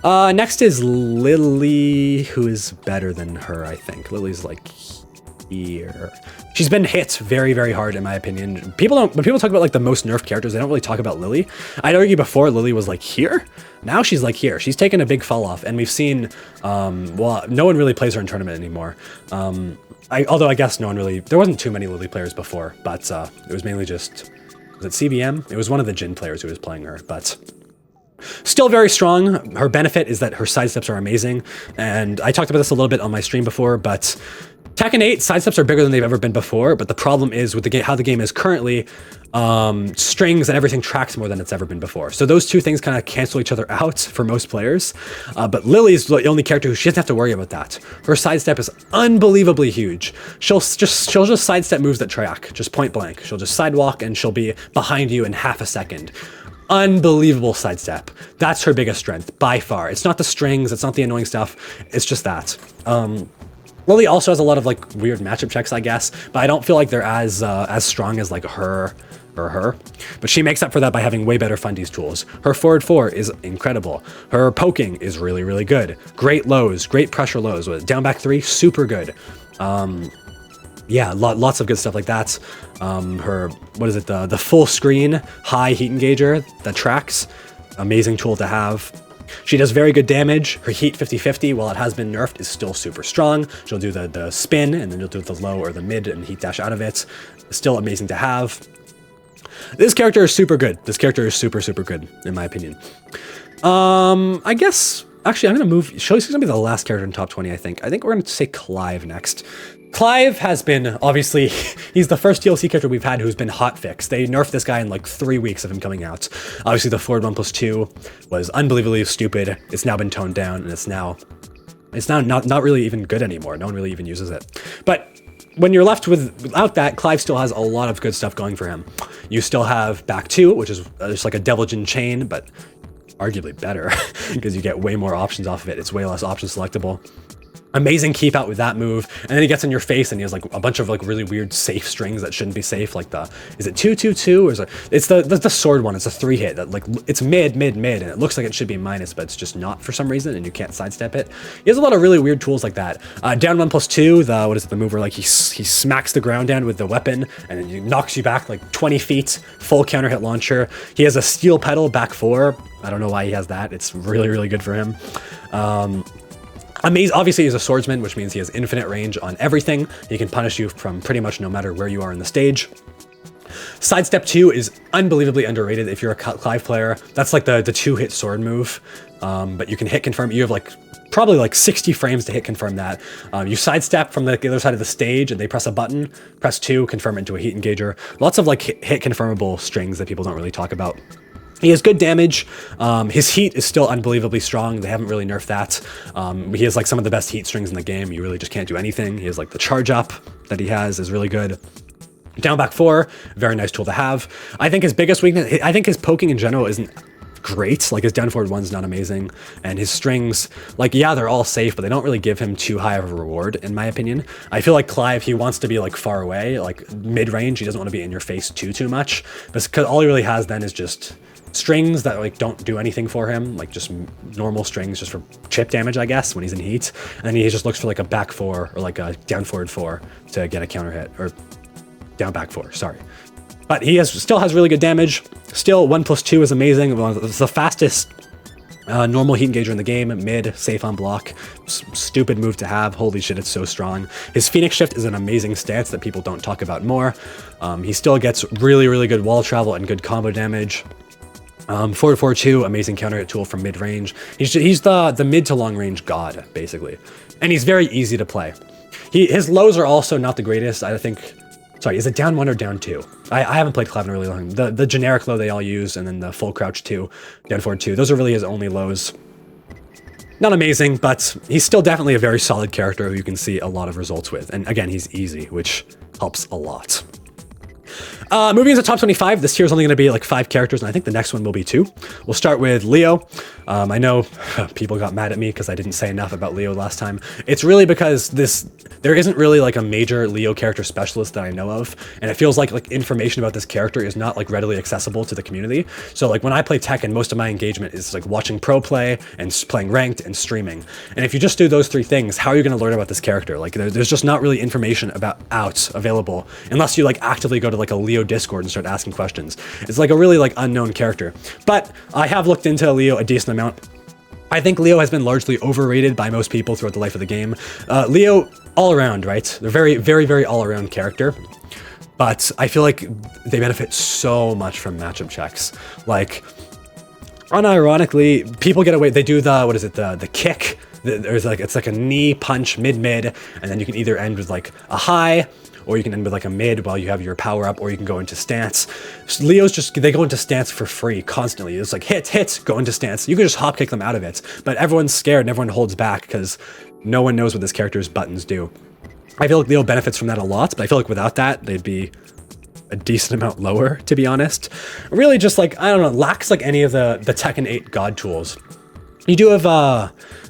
Next is Lili, who is better than her, I think. Lili's like here. She's been hit very hard, in my opinion. When people talk about like the most nerfed characters, they don't really talk about Lili. I'd argue before Lili was like here. Now she's like here. She's taken a big fall off, and we've seen, well, no one really plays her in tournament anymore. Although I guess there wasn't too many Lili players before, but it was mainly just, was it CBM? It was one of the Jin players who was playing her, but still very strong. Her benefit is that her sidesteps are amazing, and I talked about this a little bit on my stream before, but Tekken 8 sidesteps are bigger than they've ever been before, but the problem is with the game, how the game is currently, strings and everything tracks more than it's ever been before. So those two things kind of cancel each other out for most players. But Lily's the only character who she doesn't have to worry about that. Her sidestep is unbelievably huge. She'll just sidestep moves that track, just point blank. She'll just sidewalk and she'll be behind you in half a second. Unbelievable sidestep. That's her biggest strength by far. It's not the strings, it's not the annoying stuff. It's just that. Lili also has a lot of like weird matchup checks, I guess, but I don't feel like they're as strong as like her. But she makes up for that by having way better fundies tools. Her forward 4 is incredible. Her poking is really, really good. Great lows, great pressure lows. With down back 3, super good. Yeah, lots of good stuff like that. Her, what is it, the full screen high heat engager that tracks, amazing tool to have. She does very good damage. Her heat 50-50, while it has been nerfed, is still super strong. She'll do the spin, and then you'll do the low or the mid and heat dash out of it. Still amazing to have. This character is super good. This character is super, super good, in my opinion. I guess, actually, I'm going to move. She's going to be the last character in top 20, I think. I think we're going to say Clive next. Clive has been, obviously, he's the first DLC character we've had who's been hotfixed. They nerfed this guy in like 3 weeks of him coming out. Obviously, the forward 1+2 was unbelievably stupid. It's now been toned down, and it's now not really even good anymore. No one really even uses it. But when you're left without that, Clive still has a lot of good stuff going for him. You still have back 2, which is just like a Devilgen chain, but arguably better because you get way more options off of it. It's way less option selectable. Amazing keep out with that move, and then he gets in your face and he has like a bunch of like really weird safe strings that shouldn't be safe, like is it 2-2-2 or is it, it's the sword one. It's a 3-hit that like it's mid, and it looks like it should be minus, but it's just not for some reason, and you can't sidestep it. He has a lot of really weird tools like that. Down 1+2, the move where like he smacks the ground down with the weapon and then he knocks you back like 20 feet, full counter hit launcher. He has a steel pedal back 4. I don't know why he has that. It's really, really good for him. Obviously, he's a swordsman, which means he has infinite range on everything. He can punish you from pretty much no matter where you are in the stage. Sidestep 2 is unbelievably underrated if you're a Clive player. That's like the 2-hit sword move, but you can hit confirm. You have like probably like 60 frames to hit confirm that. You sidestep from the other side of the stage and they press a button, press 2, confirm it into a heat engager. Lots of like hit confirmable strings that people don't really talk about. He has good damage. His heat is still unbelievably strong. They haven't really nerfed that. He has like some of the best heat strings in the game. You really just can't do anything. He has like the charge up that he has is really good. Down back 4, very nice tool to have. I think his biggest weakness, I think his poking in general isn't great. Like his down forward 1's not amazing. And his strings, like, yeah, they're all safe, but they don't really give him too high of a reward, in my opinion. I feel like Clive, he wants to be like far away, like mid-range. He doesn't want to be in your face too much. Because all he really has then is just strings that like don't do anything for him, like just normal strings just for chip damage, I guess, when he's in heat. And then he just looks for like a back 4 or like a down forward 4 to get a counter hit, or down back 4, sorry. But he still has really good damage. Still, 1+2 is amazing. It's the fastest normal heat engager in the game, mid, safe on block. Stupid move to have. Holy shit, it's so strong. His Phoenix Shift is an amazing stance that people don't talk about more. He still gets really, really good wall travel and good combo damage. Forward 4-2, amazing counter hit tool from mid-range. He's the mid to long range god, basically. And he's very easy to play. His lows are also not the greatest, I think. Sorry, is it down 1 or down 2? I haven't played Clive in a really long time. The generic low they all use, and then the full crouch 2, down forward 2. Those are really his only lows. Not amazing, but he's still definitely a very solid character who you can see a lot of results with. And again, he's easy, which helps a lot. Moving into top 25, this tier is only going to be like 5 characters, and I think the next one will be 2. We'll start with Leo. I know people got mad at me because I didn't say enough about Leo last time. It's really because there isn't really like a major Leo character specialist that I know of, and it feels like information about this character is not like readily accessible to the community. So like when I play Tekken, most of my engagement is like watching pro play and playing ranked and streaming. And if you just do those 3 things, how are you going to learn about this character? Like there's just not really information available unless you like actively go to like a Leo Discord and start asking questions. It's like a really like unknown character. But I have looked into Leo a decent amount. I think Leo has been largely overrated by most people throughout the life of the game. Leo, all around, right? They're very, very, very all around character. But I feel like they benefit so much from matchup checks. Like, unironically, people get away, they do the kick there's like, it's like a knee punch mid, and then you can either end with like a high, or you can end with like a mid while you have your power up, or you can go into stance. Leo's just, they go into stance for free constantly. It's like hit, go into stance. You can just hop kick them out of it, but everyone's scared and everyone holds back because no one knows what this character's buttons do. I feel like Leo benefits from that a lot, but I feel like without that, they'd be a decent amount lower, to be honest. Really just like, I don't know, lacks like any of the Tekken 8 god tools. You do have,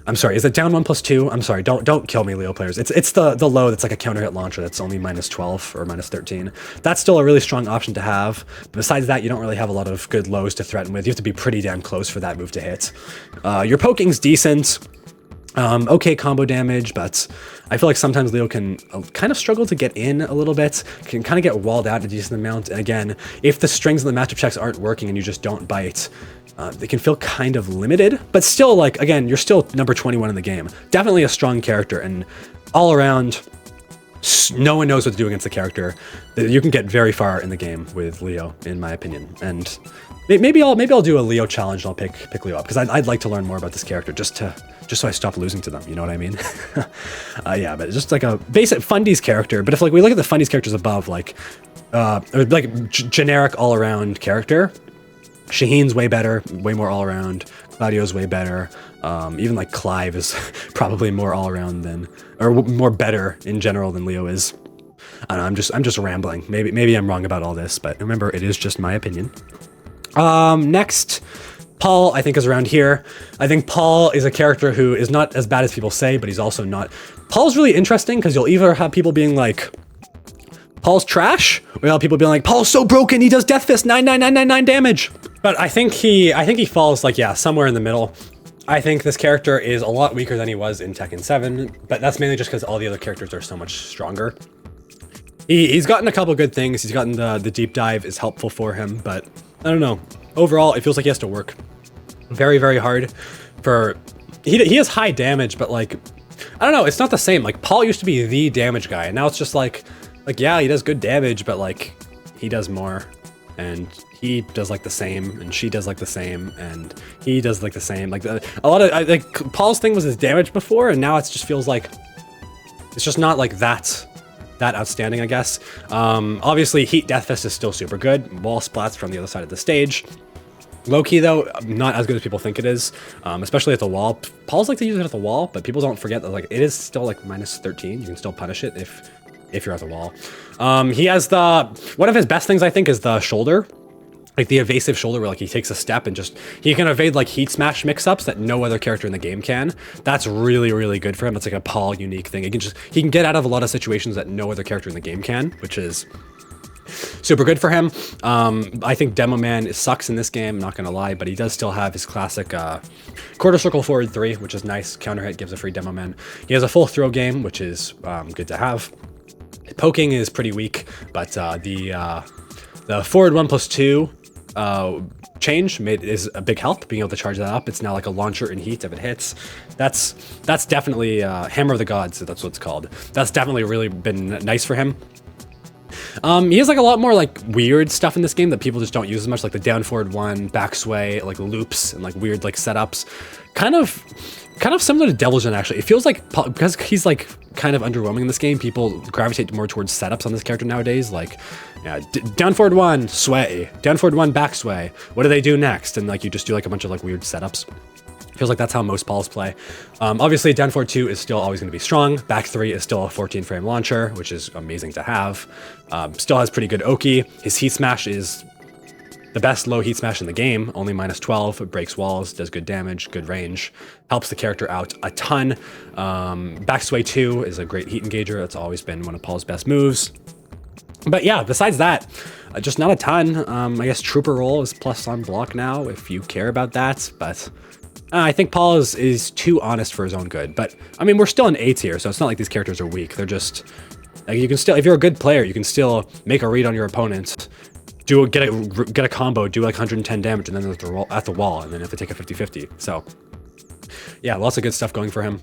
I'm sorry, is it down 1+2? I'm sorry, don't kill me, Leo players. It's the low that's like a counter hit launcher that's only -12 or -13. That's still a really strong option to have. But besides that, you don't really have a lot of good lows to threaten with. You have to be pretty damn close for that move to hit. Your poking's decent. Okay combo damage, but I feel like sometimes Leo can kind of struggle to get in a little bit, can kind of get walled out a decent amount. And again, if the strings and the matchup checks aren't working and you just don't bite, they can feel kind of limited, but still, like, again, you're still number 21 in the game. Definitely a strong character, and all around, no one knows what to do against the character. You can get very far in the game with Leo, in my opinion. And maybe I'll do a Leo challenge and I'll pick Leo up, because I'd like to learn more about this character just so I stop losing to them, you know what I mean? Yeah, but it's just like a basic Fundies character. But if like we look at the Fundies characters above, like generic all-around character, Shaheen's way better, way more all-around. Claudio's way better. Even like Clive is probably more all-around than, or more better in general than Leo is. I don't know, I'm just rambling. Maybe I'm wrong about all this, but remember, it is just my opinion. Next, Paul, I think, is around here. I think Paul is a character who is not as bad as people say, but he's also not. Paul's really interesting because you'll either have people being like, Paul's trash, or you'll have people being like, Paul's so broken, he does Death Fist 99999 damage. But I think he falls like, yeah, somewhere in the middle. I think this character is a lot weaker than he was in Tekken 7, but that's mainly just because all the other characters are so much stronger. He's gotten a couple good things. He's gotten the deep dive is helpful for him, but I don't know. Overall, it feels like he has to work very, very hard for... He has high damage, but like, I don't know, it's not the same. Like, Paul used to be the damage guy, and now it's just like, yeah, he does good damage, but like, he does more, and he does like the same, and she does like the same, and he does like the same. Like, a lot of, like, Paul's thing was his damage before, and now it just feels like, it's just not like that outstanding, I guess. Obviously, Heat Death Fist is still super good. Wall splats from the other side of the stage. Low-key, though, not as good as people think it is, especially at the wall. Paul's like to use it at the wall, but people don't forget that like it is still like -13. You can still punish it if you're at the wall. He has one of his best things, I think, is the shoulder. Like the evasive shoulder where like he takes a step and just, he can evade like heat smash mix-ups that no other character in the game can. That's really, really good for him. It's like a Paul unique thing. He can get out of a lot of situations that no other character in the game can, which is super good for him. I think Demo Man sucks in this game, not gonna lie, but he does still have his classic quarter circle forward 3, which is nice. Counter hit gives a free Demo Man. He has a full throw game, which is good to have. Poking is pretty weak, but the forward 1+2 change is a big help, being able to charge that up. It's now like a launcher in heat if it hits. That's definitely Hammer of the Gods, that's what it's called. That's definitely really been nice for him. He has like a lot more like weird stuff in this game that people just don't use as much, like the down forward 1, back sway, like loops and like weird like setups. Kind of similar to Devil's Gen, actually. It feels like, because he's like kind of underwhelming in this game, people gravitate more towards setups on this character nowadays. Like, yeah, down forward 1, sway, down forward 1, back sway. What do they do next? And like you just do like a bunch of like weird setups. Feels like that's how most Pauls play. Obviously, down forward 2 is still always going to be strong. Back 3 is still a 14-frame launcher, which is amazing to have. Still has pretty good Oki. His heat smash is the best low heat smash in the game, only -12, it breaks walls, does good damage, good range, helps the character out a ton. Back sway 2 is a great heat engager. That's always been one of Paul's best moves. But yeah, besides that, just not a ton. I guess Trooper Roll is plus on block now, if you care about that, but I think Paul is too honest for his own good. But, I mean, we're still in 8s here, so it's not like these characters are weak. They're just, like, you can still, if you're a good player, you can still make a read on your opponent, get a combo, do like 110 damage, and then at the wall, and then if they take a 50-50. So, yeah, lots of good stuff going for him.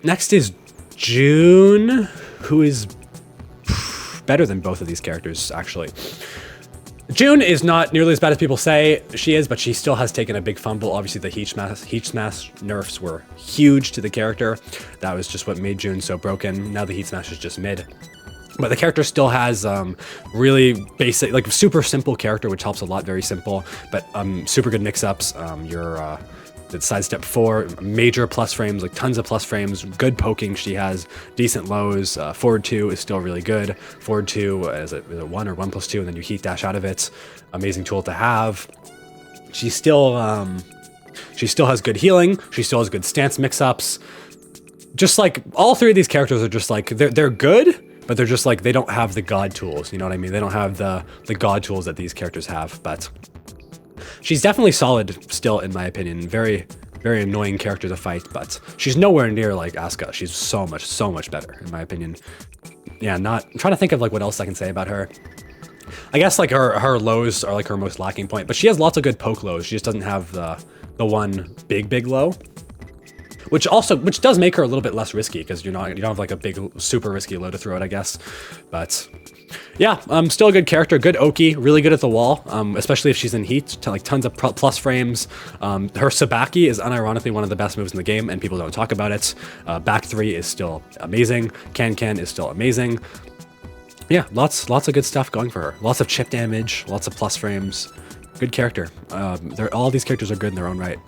Next is June, who is better than both of these characters, actually. June is not nearly as bad as people say she is, but she still has taken a big fumble. Obviously, the Heat Smash nerfs were huge to the character. That was just what made June so broken. Now the Heat Smash is just mid. But the character still has really basic, like super simple character, which helps a lot, very simple, but super good mix-ups. The sidestep 4, major plus frames, like tons of plus frames, good poking she has, decent lows. Forward 2 is still really good. Forward 2 is it 1 or 1+2, and then you heat dash out of it. Amazing tool to have. She still has good healing. She still has good stance mix-ups. Just like all three of these characters are just like, they're good, but they're just like, they don't have the god tools, you know what I mean? They don't have the god tools that these characters have, but she's definitely solid still, in my opinion. Very, very annoying character to fight, but she's nowhere near like Asuka. She's so much better, in my opinion. Yeah, I'm trying to think of like what else I can say about her. I guess like her lows are like her most lacking point, but she has lots of good poke lows. She just doesn't have the one big low. Which does make her a little bit less risky, because you don't have like a big super risky low to throw it, I guess. But yeah, still a good character, good Oki, really good at the wall, especially if she's in heat, like tons of plus frames. Her Sabaki is unironically one of the best moves in the game, and people don't talk about it. Back 3 is still amazing. Can is still amazing. Yeah, lots of good stuff going for her. Lots of chip damage, lots of plus frames. Good character. All these characters are good in their own right.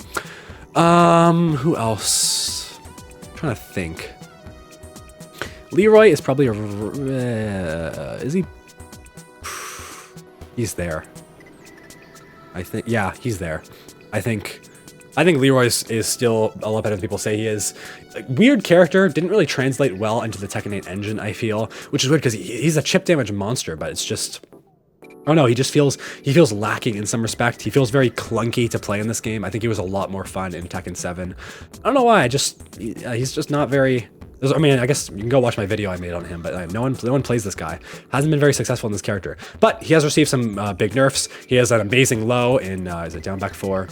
Who else? I'm trying to think. Leroy is probably is he? He's there. I think, yeah, he's there. I think Leroy is still a lot better than people say he is. Weird character, didn't really translate well into the Tekken 8 engine, I feel, which is weird because he's a chip damage monster, but it's just, I don't know, he feels lacking in some respect. He feels very clunky to play in this game. I think he was a lot more fun in Tekken 7. I don't know why, he's just not very, I mean, I guess you can go watch my video I made on him, but no one plays this guy. Hasn't been very successful in this character. But he has received some big nerfs. He has an amazing low in, is it down back 4?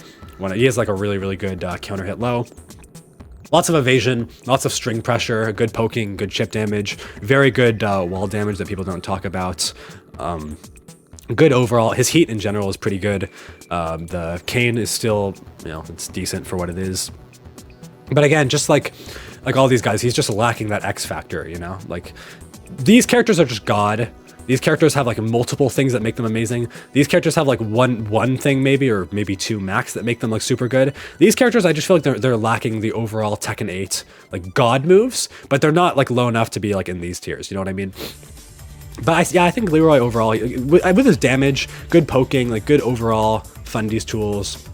He has like a really good counter hit low. Lots of evasion, lots of string pressure, good poking, good chip damage, very good wall damage that people don't talk about. Good overall. His heat in general is pretty good. The cane is still, it's decent for what it is. But again, just like all these guys, he's just lacking that X factor, Like, these characters are just God. These characters have like multiple things that make them amazing. These characters have like one thing maybe, or maybe 2 max, that make them like super good. These characters, I just feel like they're lacking the overall Tekken 8 like God moves, but they're not like low enough to be like in these tiers. You know what I mean? But I think Leroy overall, with his damage, good poking, like good overall, Fundy's tools,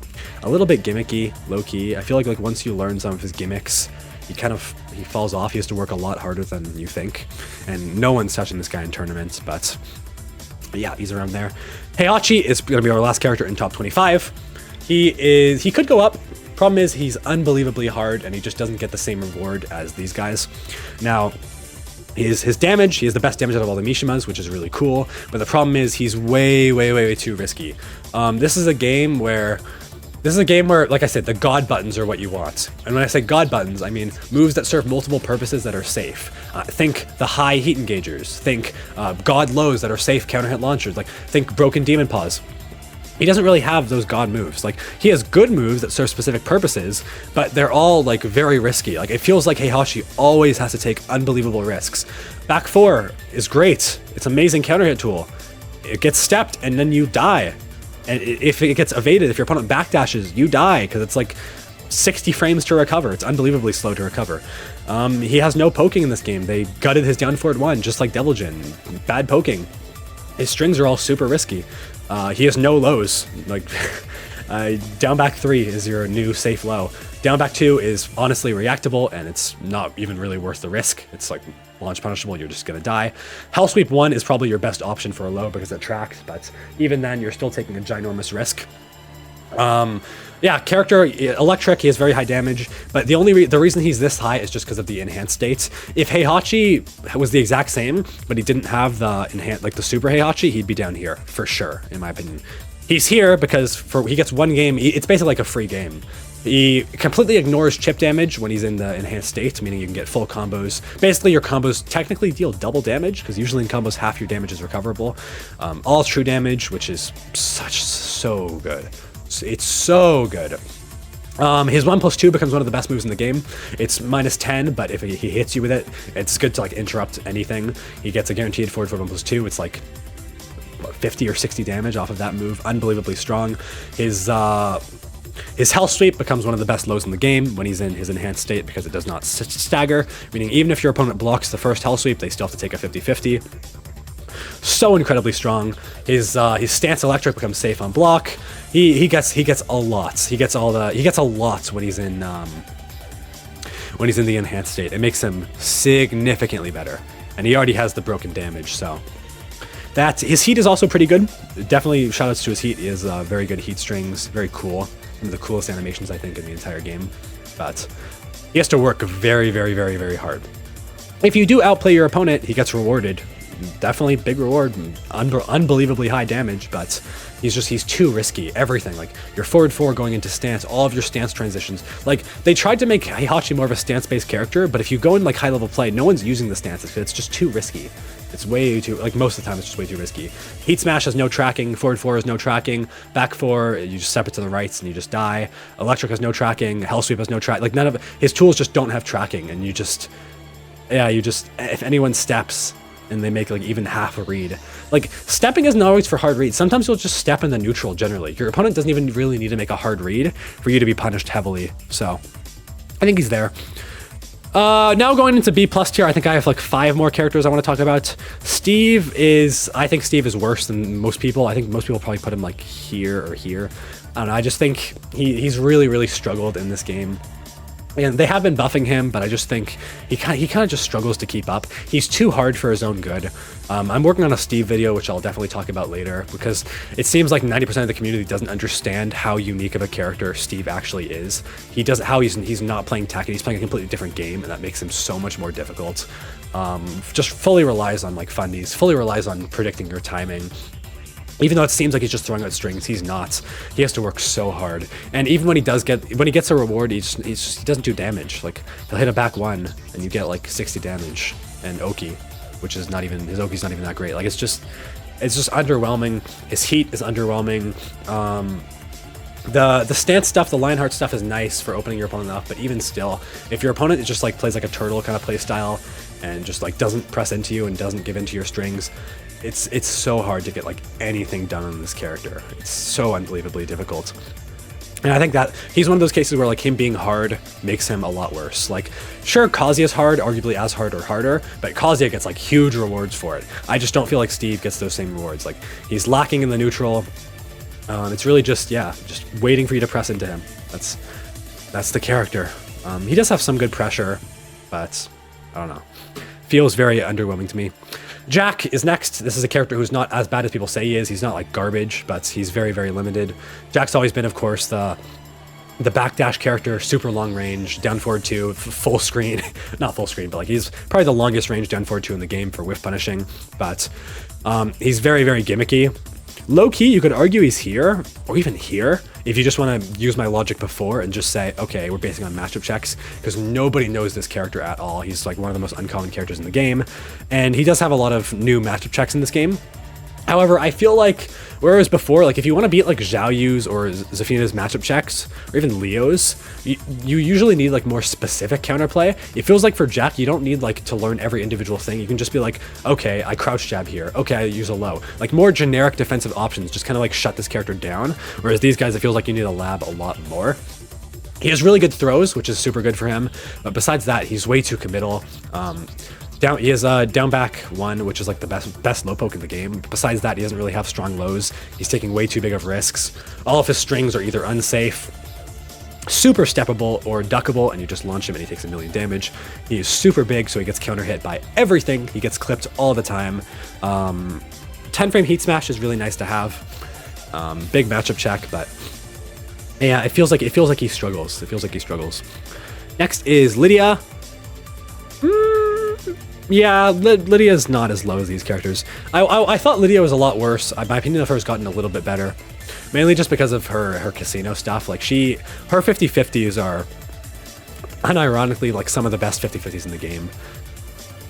a little bit gimmicky, low-key. I feel like once you learn some of his gimmicks, he falls off. He has to work a lot harder than you think. And no one's touching this guy in tournaments, but yeah, he's around there. Heihachi is going to be our last character in top 25. He could go up. Problem is he's unbelievably hard, and he just doesn't get the same reward as these guys. Now, his damage, he has the best damage out of all the Mishimas, which is really cool, but the problem is he's way too risky. This is a game where, like I said, the God buttons are what you want. And when I say God buttons, I mean moves that serve multiple purposes that are safe. Think the high heat engagers. Think God lows that are safe counter hit launchers. Like, think broken demon paws. He doesn't really have those God moves. Like, he has good moves that serve specific purposes, but they're all like very risky. Like, it feels like Heihachi always has to take unbelievable risks. Back 4 is great. It's an amazing counter hit tool. It gets stepped and then you die. And if it gets evaded, if your opponent backdashes, you die, because it's like 60 frames to recover. It's unbelievably slow to recover. He has no poking in this game. They gutted his down forward 1, just like Devil Jin. Bad poking. His strings are all super risky. He has no lows. Like, down back 3 is your new safe low. Down back 2 is honestly reactable, and it's not even really worth the risk. It's like launch punishable, you're just gonna die. Hell Sweep 1 is probably your best option for a low because it tracks, but even then, you're still taking a ginormous risk. Yeah, character, electric, he has very high damage, but the reason he's this high is just because of the enhanced states. If Heihachi was the exact same, but he didn't have the the super Heihachi, he'd be down here, for sure, in my opinion. He's here because he gets 1 game, it's basically like a free game. He completely ignores chip damage when he's in the enhanced state, meaning you can get full combos. Basically, your combos technically deal double damage, because usually in combos, half your damage is recoverable. All true damage, which is so good. It's so good. His 1+2 becomes one of the best moves in the game. It's -10, but if he hits you with it, it's good to like interrupt anything. He gets a guaranteed forward for 1+2. It's like 50 or 60 damage off of that move. Unbelievably strong. His health sweep becomes one of the best lows in the game when he's in his enhanced state, because it does not stagger, meaning even if your opponent blocks the first health sweep, they still have to take a 50-50. So incredibly strong. His stance electric becomes safe on block. He gets a lot. He gets a lot when he's in the enhanced state. It makes him significantly better, and he already has the broken damage. So his heat is also pretty good. Definitely shoutouts to his heat. He has very good heat strings, very cool. One of the coolest animations I think in the entire game. But he has to work very, very, very, very hard. If you do outplay your opponent, he gets rewarded. Definitely big reward, unbelievably high damage, but he's too risky. Everything, like your forward 4 going into stance, all of your stance transitions. Like, they tried to make Heihachi more of a stance-based character, but if you go in like high-level play, no one's using the stances because it's just too risky. It's way too, like most of the time it's just way too risky. Heat Smash has no tracking, forward 4 has no tracking, back 4, you just step it to the rights and you just die. Electric has no tracking, Hell Sweep has no track, like none of his tools just don't have tracking, and if anyone steps and they make like even half a read. Like, stepping isn't always for hard reads. Sometimes you'll just step in the neutral generally. Your opponent doesn't even really need to make a hard read for you to be punished heavily. So I think he's there. Now going into B+ tier, I think I have like 5 more characters I want to talk about. I think Steve is worse than most people. I think most people probably put him like here or here. I don't know, I just think he's really, really struggled in this game. And they have been buffing him, but I just think he kind of just struggles to keep up. He's too hard for his own good. I'm working on a Steve video, which I'll definitely talk about later, because it seems like 90% of the community doesn't understand how unique of a character Steve actually is. He's not playing Tekken, he's playing a completely different game, and that makes him so much more difficult. Just fully relies on like fundies, fully relies on predicting your timing. Even though it seems like he's just throwing out strings, he's not. He has to work so hard. And even when he gets a reward, he doesn't do damage. Like, he'll hit a back 1 and you get like 60 damage and Oki, which is not even, his Oki's not even that great. Like, it's just underwhelming. His heat is underwhelming. The stance stuff, the Lionheart stuff is nice for opening your opponent up, but even still, if your opponent just like plays like a turtle kind of play style and just like doesn't press into you and doesn't give into your strings, it's so hard to get like anything done on this character. It's so unbelievably difficult. And I think that he's one of those cases where like him being hard makes him a lot worse. Like, sure, Kazuya's hard, arguably as hard or harder, but Kazuya gets like huge rewards for it. I just don't feel like Steve gets those same rewards. Like, he's lacking in the neutral. It's really just waiting for you to press into him. That's the character. He does have some good pressure, but I don't know. Feels very underwhelming to me. Jack is next. This is a character who's not as bad as people say he is. He's not like garbage, but he's very, very limited. Jack's always been, of course, the backdash character, super long range, down forward 2, full screen. Not full screen, but like he's probably the longest range down forward 2 in the game for whiff punishing. But he's very, very gimmicky. Low key, you could argue he's here, or even here, if you just want to use my logic before and just say, okay, we're basing on matchup checks, because nobody knows this character at all. He's like one of the most uncommon characters in the game, and he does have a lot of new matchup checks in this game. However, I feel like, whereas before, like if you want to beat like Zhao Yu's or Zafina's matchup checks, or even Leo's, you usually need like more specific counterplay. It feels like for Jack, you don't need like to learn every individual thing. You can just be like, okay, I crouch jab here. Okay, I use a low. Like more generic defensive options, just kind of like shut this character down. Whereas these guys, it feels like you need to lab a lot more. He has really good throws, which is super good for him. But besides that, he's way too committal. He has down back 1, which is like the best low poke in the game. Besides that, he doesn't really have strong lows. He's taking way too big of risks. All of his strings are either unsafe, super steppable, or duckable, and you just launch him and he takes 1,000,000 damage. He is super big, so he gets counter hit by everything. He gets clipped all the time. 10-frame heat smash is really nice to have. Big matchup check, but yeah, it feels like he struggles. It feels like he struggles. Next is Lidia. Yeah, Lydia's not as low as these characters. I thought Lidia was a lot worse. My opinion of her has gotten a little bit better. mainly just because of her casino stuff. Like her 50-50s are unironically like some of the best 50-50s in the game.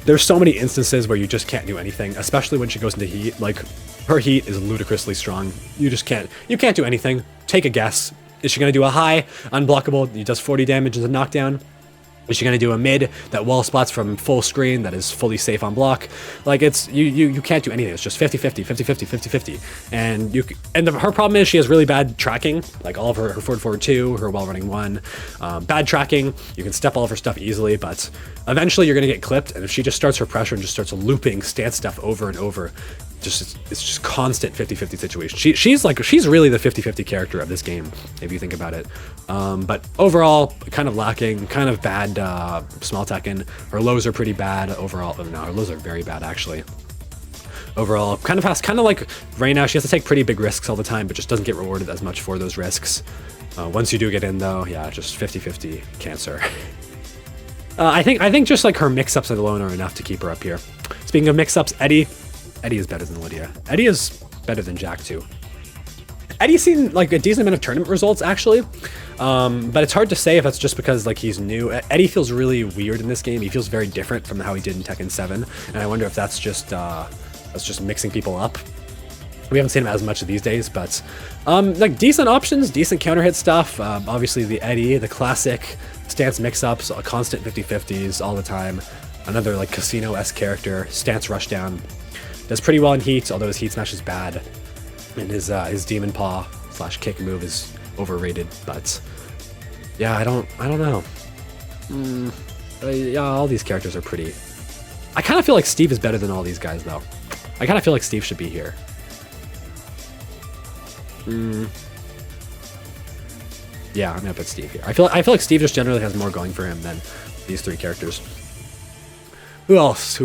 There's so many instances where you just can't do anything, especially when she goes into heat. Like, her heat is ludicrously strong. You can't do anything. Take a guess. Is she gonna do a high, unblockable, he does 40 damage as a knockdown? Is she gonna do a mid that wall spots from full screen that is fully safe on block? Like, it's you can't do anything. It's just 50-50, 50-50, 50-50. And her problem is she has really bad tracking. Like all of her forward 2, her while running 1, bad tracking. You can step all of her stuff easily, but eventually you're gonna get clipped. And if she just starts her pressure and just starts looping stance stuff over and over, it's just constant 50-50 situation. She's really the 50-50 character of this game, if you think about it. But overall, kind of lacking, kind of bad small Tekken. Her lows are pretty bad overall. Oh, no, her lows are very bad actually. Overall, kind of like Reina, she has to take pretty big risks all the time, but just doesn't get rewarded as much for those risks. Once you do get in though, yeah, just 50-50 cancer. I think just like her mix-ups alone are enough to keep her up here. Speaking of mix-ups, Eddy is better than Lidia. Eddy is better than Jack too. Eddy's seen like a decent amount of tournament results actually, but it's hard to say if that's just because like he's new. Eddy feels really weird in this game. He feels very different from how he did in Tekken 7, and I wonder if that's just mixing people up. We haven't seen him as much these days, but like decent options, decent counter hit stuff. Obviously the Eddy, the classic stance mix-ups, constant 50-50s all the time. Another like casino-esque character, stance rushdown. Does pretty well in heat, although his heat smash is bad. And his demon paw / kick move is overrated, but yeah, I don't know. Yeah, all these characters are pretty. I kind of feel like Steve is better than all these guys though. I kind of feel like Steve should be here. Yeah, I'm gonna put Steve here. I feel like Steve just generally has more going for him than these 3 characters. Who else?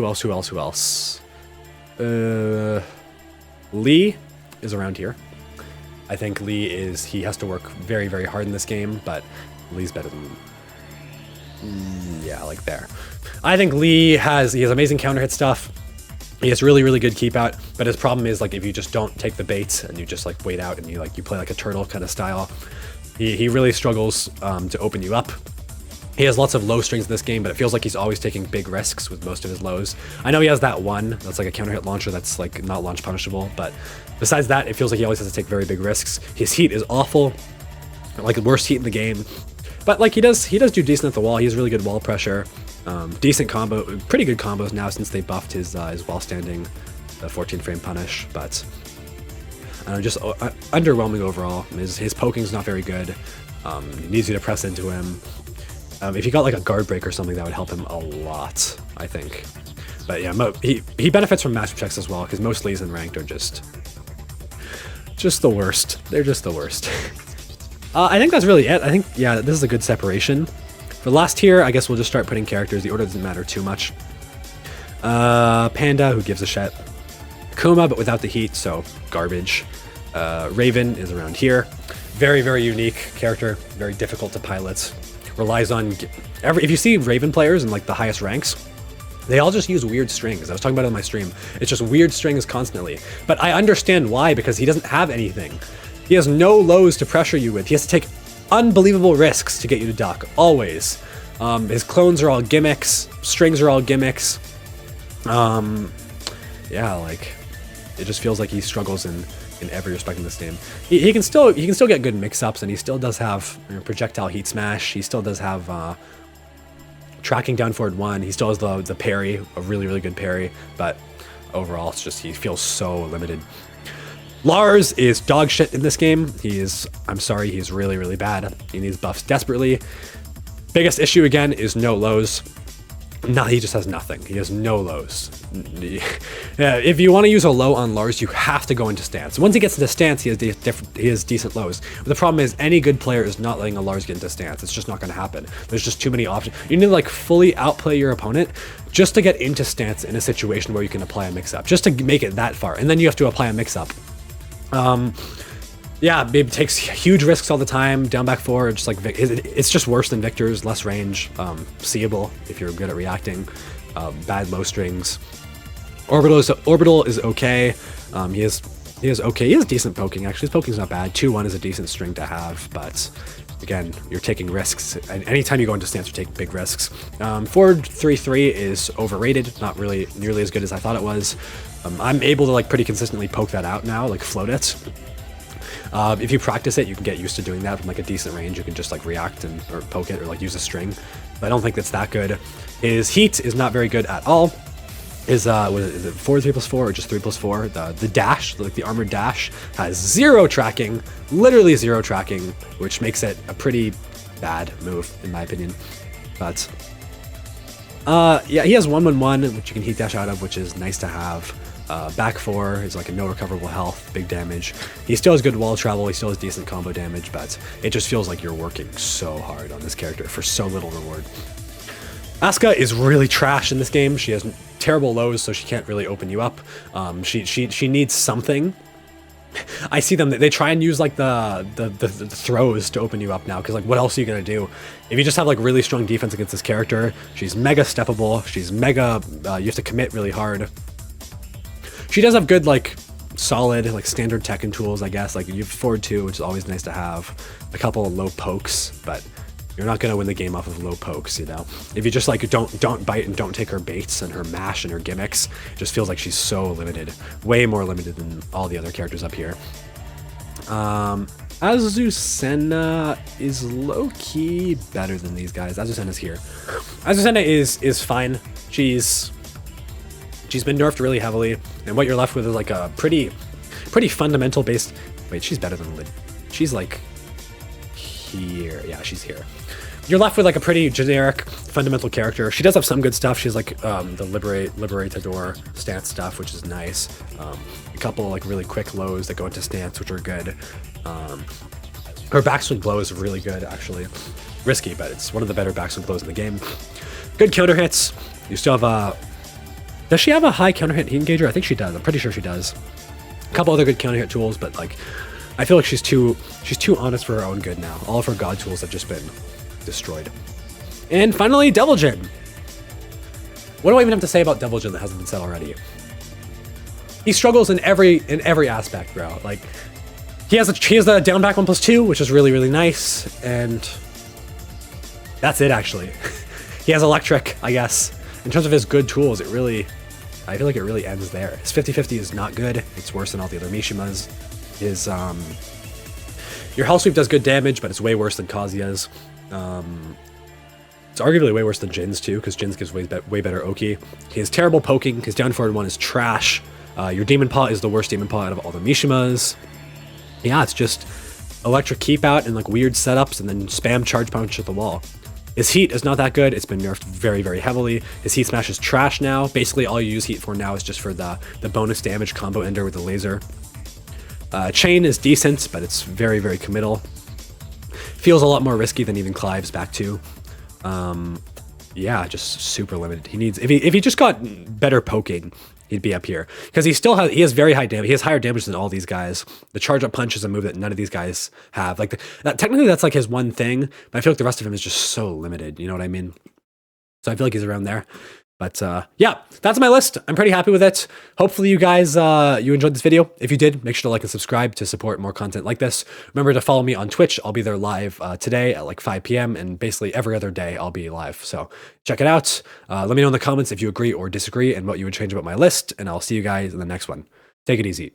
Lee is around here. I think he has to work very, very hard in this game, but Lee's better than yeah, like there. I think he has amazing counter hit stuff. He has really, really good keep out, but his problem is like if you just don't take the bait and you just like wait out and you play like a turtle kind of style, he really struggles to open you up. He has lots of low strings in this game, but it feels like he's always taking big risks with most of his lows. I know he has that one that's like a counter hit launcher that's like not launch punishable, but besides that, it feels like he always has to take very big risks. His heat is awful, like the worst heat in the game, but like he does do decent at the wall. He has really good wall pressure, decent combo, pretty good combos now since they buffed his wall standing, the 14 frame punish, but just underwhelming overall. His poking's not very good. He needs you to press into him. If he got like a guard break or something, that would help him a lot, I think. But yeah, he benefits from master checks as well, because most Lees in ranked are just the worst. They're just the worst. I think that's really it. I think, yeah, this is a good separation. For last tier, I guess we'll just start putting characters. The order doesn't matter too much. Panda, who gives a shit. Kuma, but without the heat, so garbage. Raven is around here. Very, very unique character. Very difficult to pilot. Relies on if you see Raven players in like the highest ranks, they all just use weird strings. I was talking about it on my stream. It's just weird strings constantly. But I understand why, because he doesn't have anything. He has no lows to pressure you with. He has to take unbelievable risks to get you to duck, always. His clones are all gimmicks. Strings are all gimmicks. Yeah, like it just feels like he struggles in every respect in this game. He can still get good mix-ups, and he still does have projectile heat smash. He still does have tracking down forward 1. He still has the parry, a really, really good parry, but overall it's just he feels so limited. Lars is dog shit in this game. I'm sorry, he's really, really bad. He needs buffs desperately. Biggest issue again is no lows. No, he just has nothing. He has no lows. Yeah, if you want to use a low on Lars, you have to go into stance. Once he gets into stance, he has decent lows. But the problem is, any good player is not letting a Lars get into stance. It's just not going to happen. There's just too many options. You need to like fully outplay your opponent just to get into stance in a situation where you can apply a mix-up, just to make it that far. And then you have to apply a mix-up. Yeah, it takes huge risks all the time. Down back forward, just like it's just worse than Victor's. Less range, seeable if you're good at reacting. Bad low strings. Orbital is okay. He has He is okay. He has decent poking, actually. His poking's not bad. 2-1 is a decent string to have, but again, you're taking risks. And anytime you go into stance, you take big risks. Forward 3-3 is overrated, not really nearly as good as I thought it was. I'm able to like pretty consistently poke that out now, like float it. If you practice it, you can get used to doing that from like a decent range. You can just like react or poke it or like use a string. But I don't think that's that good. His heat is not very good at all. Is it 4 3+4 or just 3+4? The dash, like the armored dash, has 0 tracking, literally 0 tracking, which makes it a pretty bad move in my opinion. But yeah, he has 1-1-1, which you can heat dash out of, which is nice to have. Back 4 is like a no recoverable health, big damage. He still has good wall travel, he still has decent combo damage, but it just feels like you're working so hard on this character for so little reward. Asuka is really trash in this game. She has terrible lows, so she can't really open you up. She needs something. I see them, they try and use like the throws to open you up now, because like what else are you gonna do? If you just have like really strong defense against this character, she's mega steppable, she's mega, you have to commit really hard. She does have good like solid like standard Tekken tools, I guess. Like you have forward 2, which is always nice to have. A couple of low pokes, but you're not gonna win the game off of low pokes, you know. If you just like don't bite and don't take her baits and her mash and her gimmicks, it just feels like she's so limited, way more limited than all the other characters up here. Azucena is low-key better than these guys. Azucena's here. Azucena is fine. She's been nerfed really heavily, and what you're left with is like a pretty fundamental based. Wait, she's better than Lid. She's like here. Yeah, she's here. You're left with like a pretty generic fundamental character. She does have some good stuff. She has like the Liberatador stance stuff, which is nice. A couple like really quick lows that go into stance, which are good. Her backswing blow is really good, actually. Risky, but it's one of the better backswing blows in the game. Good counter hits. You still have does she have a high counter hit heat engager? I think she does. I'm pretty sure she does. A couple other good counter hit tools, but like I feel like she's too honest for her own good now. All of her god tools have just been destroyed. And finally, Devil Jin. What do I even have to say about Devil Jin that hasn't been said already? He struggles in every aspect, bro. Like he has the down back 1+2, which is really nice, and that's it actually. He has electric, I guess. In terms of his good tools, I feel like it really ends there. His 50-50 is not good. It's worse than all the other Mishimas. Your Hell Sweep does good damage, but it's way worse than Kazuya's. It's arguably way worse than Jin's too, because Jin's gives way better Oki. He has terrible poking. His down forward 1 is trash. Your Demon Paw is the worst Demon Paw out of all the Mishimas. Yeah, it's just electric keep out and like weird setups and then spam charge punch at the wall. His heat is not that good. It's been nerfed very heavily. His heat smash is trash now. Basically all you use heat for now is just for the bonus damage combo ender with the laser. Chain is decent, but it's very committal. Feels a lot more risky than even Clive's back 2. Yeah, just super limited. He needs, if he just got better poking, he'd be up here, because he has very high damage. He has higher damage than all these guys. The charge up punch is a move that none of these guys have. Like technically that's like his one thing, but I feel like the rest of him is just so limited. You know what I mean? So I feel like he's around there. But yeah, that's my list. I'm pretty happy with it. Hopefully you guys, you enjoyed this video. If you did, make sure to like and subscribe to support more content like this. Remember to follow me on Twitch. I'll be there live today at like 5 p.m. and basically every other day I'll be live. So check it out. Let me know in the comments if you agree or disagree and what you would change about my list. And I'll see you guys in the next one. Take it easy.